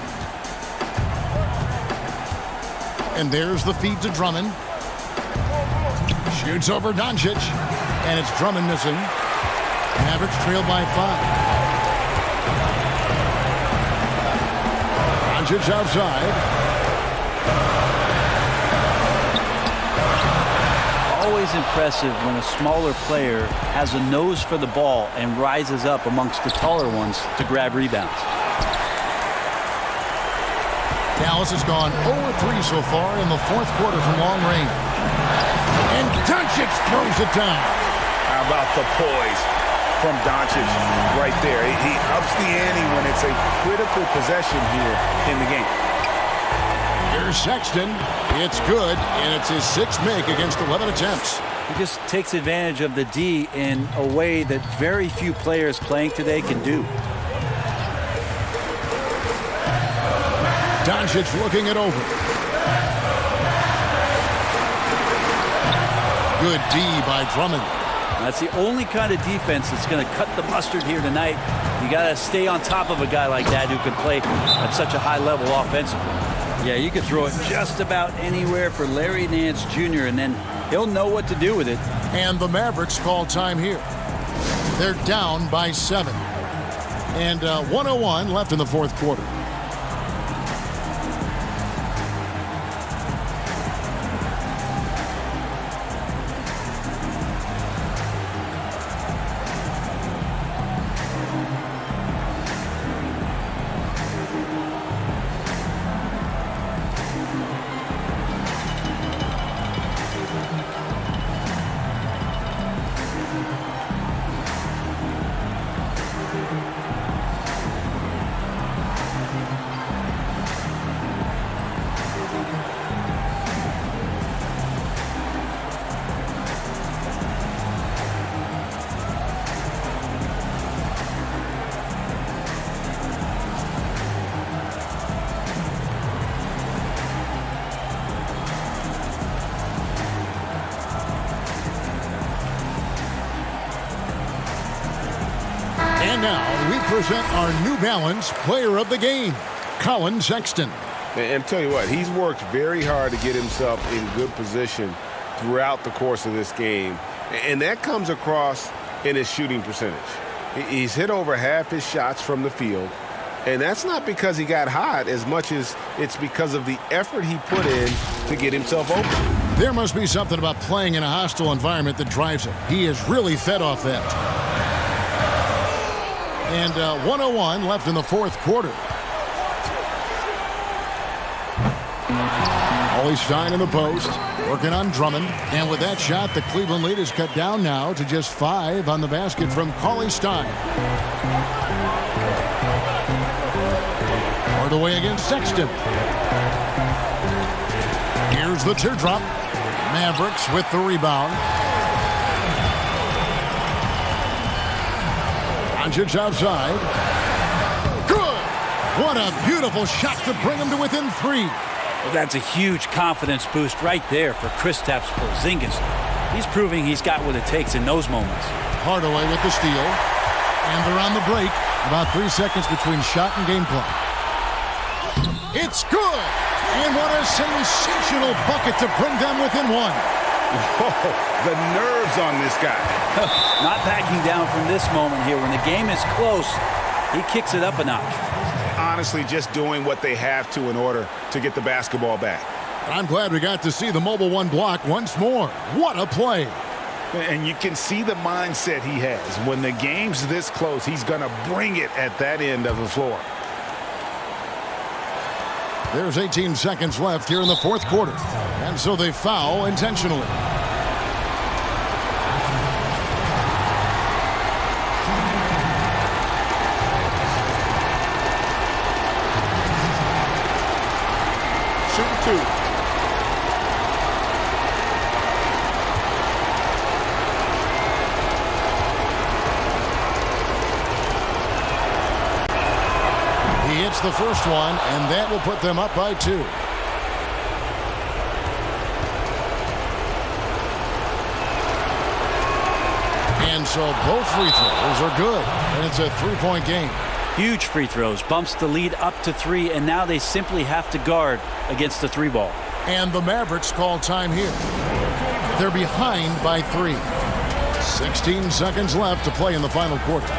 And there's the feed to Drummond. Shoots over Doncic. And it's Drummond missing. Mavericks trail by 5. Doncic outside. Always impressive when a smaller player has a nose for the ball and rises up amongst the taller ones to grab rebounds. Dallas has gone 0-3 so far in the fourth quarter from long range. And Doncic throws it down. How about the poise from Doncic right there? He ups the ante when it's a critical possession here in the game. Here's Sexton. It's good, and it's his 6th make against 11 attempts. He just takes advantage of the D in a way that very few players playing today can do. Doncic looking it over. Good D by Drummond. That's the only kind of defense that's going to cut the mustard here tonight. You got to stay on top of a guy like that who can play at such a high level offensively. Yeah, you could throw it just about anywhere for Larry Nance Jr., and then he'll know what to do with it. And the Mavericks call time here. They're down by 7. And 1:01 left in the fourth quarter. And now we present our New Balance Player of the Game, Colin Sexton. And tell you what, he's worked very hard to get himself in good position throughout the course of this game. And that comes across in his shooting percentage. He's hit over half his shots from the field. And that's not because he got hot as much as it's because of the effort he put in to get himself open. There must be something about playing in a hostile environment that drives him. He is really fed off that. And 1:01 left in the fourth quarter. Ollie Stein in the post, working on Drummond. And with that shot, the Cleveland lead is cut down now to just 5 on the basket from Cauley Stein. Hardaway against Sexton. Here's the teardrop. Mavericks with the rebound. Doncic outside. Good! What a beautiful shot to bring him to within 3. Well, that's a huge confidence boost right there for Kristaps Porzingis. He's proving he's got what it takes in those moments. Hardaway with the steal. And they're on the break. About 3 seconds between shot and game clock. It's good! And what a sensational bucket to bring them within 1. Oh, the nerves on this guy. Not backing down from this moment here. When the game is close, he kicks it up a notch. Honestly, just doing what they have to in order to get the basketball back. I'm glad we got to see the Mobile One block once more. What a play. And you can see the mindset he has. When the game's this close, he's going to bring it at that end of the floor. There's 18 seconds left here in the fourth quarter. And so they foul intentionally. Shoot 2. He hits the first one, and that will put them up by 2. And so both free throws are good, and it's a 3-point game. Huge free throws, bumps the lead up to 3, and now they simply have to guard against the 3 ball. And the Mavericks call time here. They're behind by 3. 16 seconds left to play in the final quarter.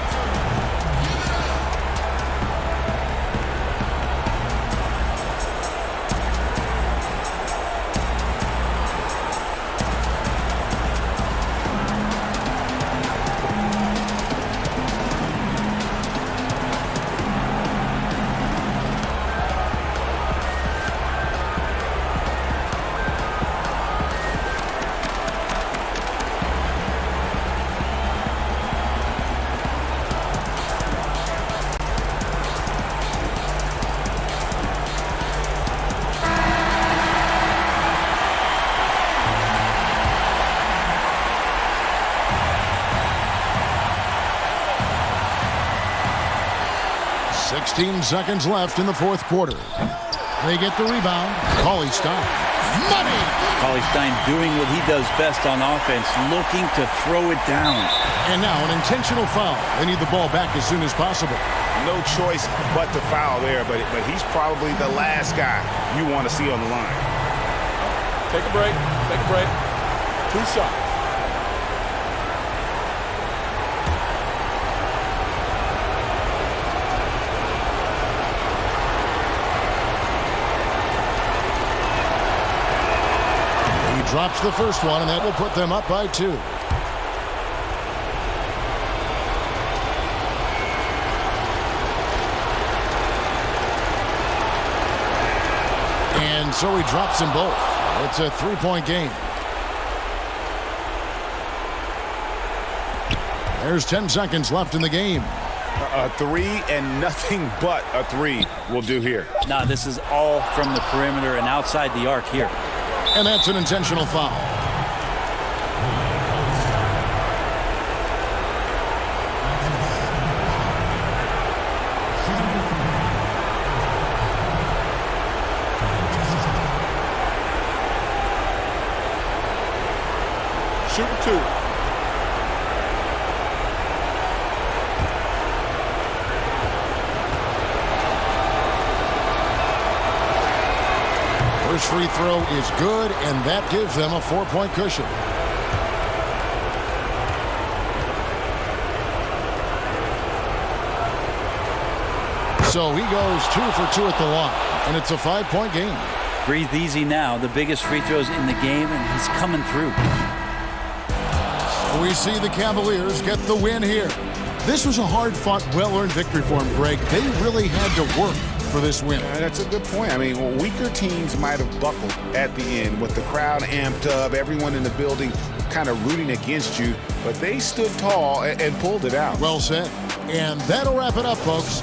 Seconds left in the fourth quarter. They get the rebound. Cauley Stein. Money! Cauley-Stein doing what he does best on offense, looking to throw it down. And now an intentional foul. They need the ball back as soon as possible. No choice but to foul there, but he's probably the last guy you want to see on the line. Take a break. Take a break. 2 shots. He drops the first one, and that will put them up by 2. And so he drops them both. It's a 3-point game. There's 10 seconds left in the game. A 3 and nothing but a 3 will do here. Now this is all from the perimeter and outside the arc here. And that's an intentional foul. Shooting 2. First free throw is good, and that gives them a 4-point cushion. So he goes 2 for 2 at the line, and it's a 5-point game. Breathe easy now. The biggest free throws in the game, and he's coming through. We see the Cavaliers get the win here. This was a hard-fought, well-earned victory for them, Greg. They really had to work for this win. That's a good point. I mean, weaker teams might have buckled at the end with the crowd amped up, everyone in the building kind of rooting against you, but they stood tall and pulled it out. Well said. And that'll wrap it up, folks.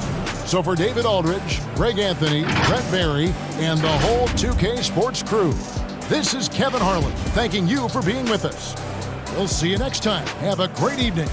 So for David Aldridge, Greg Anthony, Brett Barry, and the whole 2K Sports crew, this is Kevin Harlan thanking you for being with us. We'll see you next time. Have a great evening.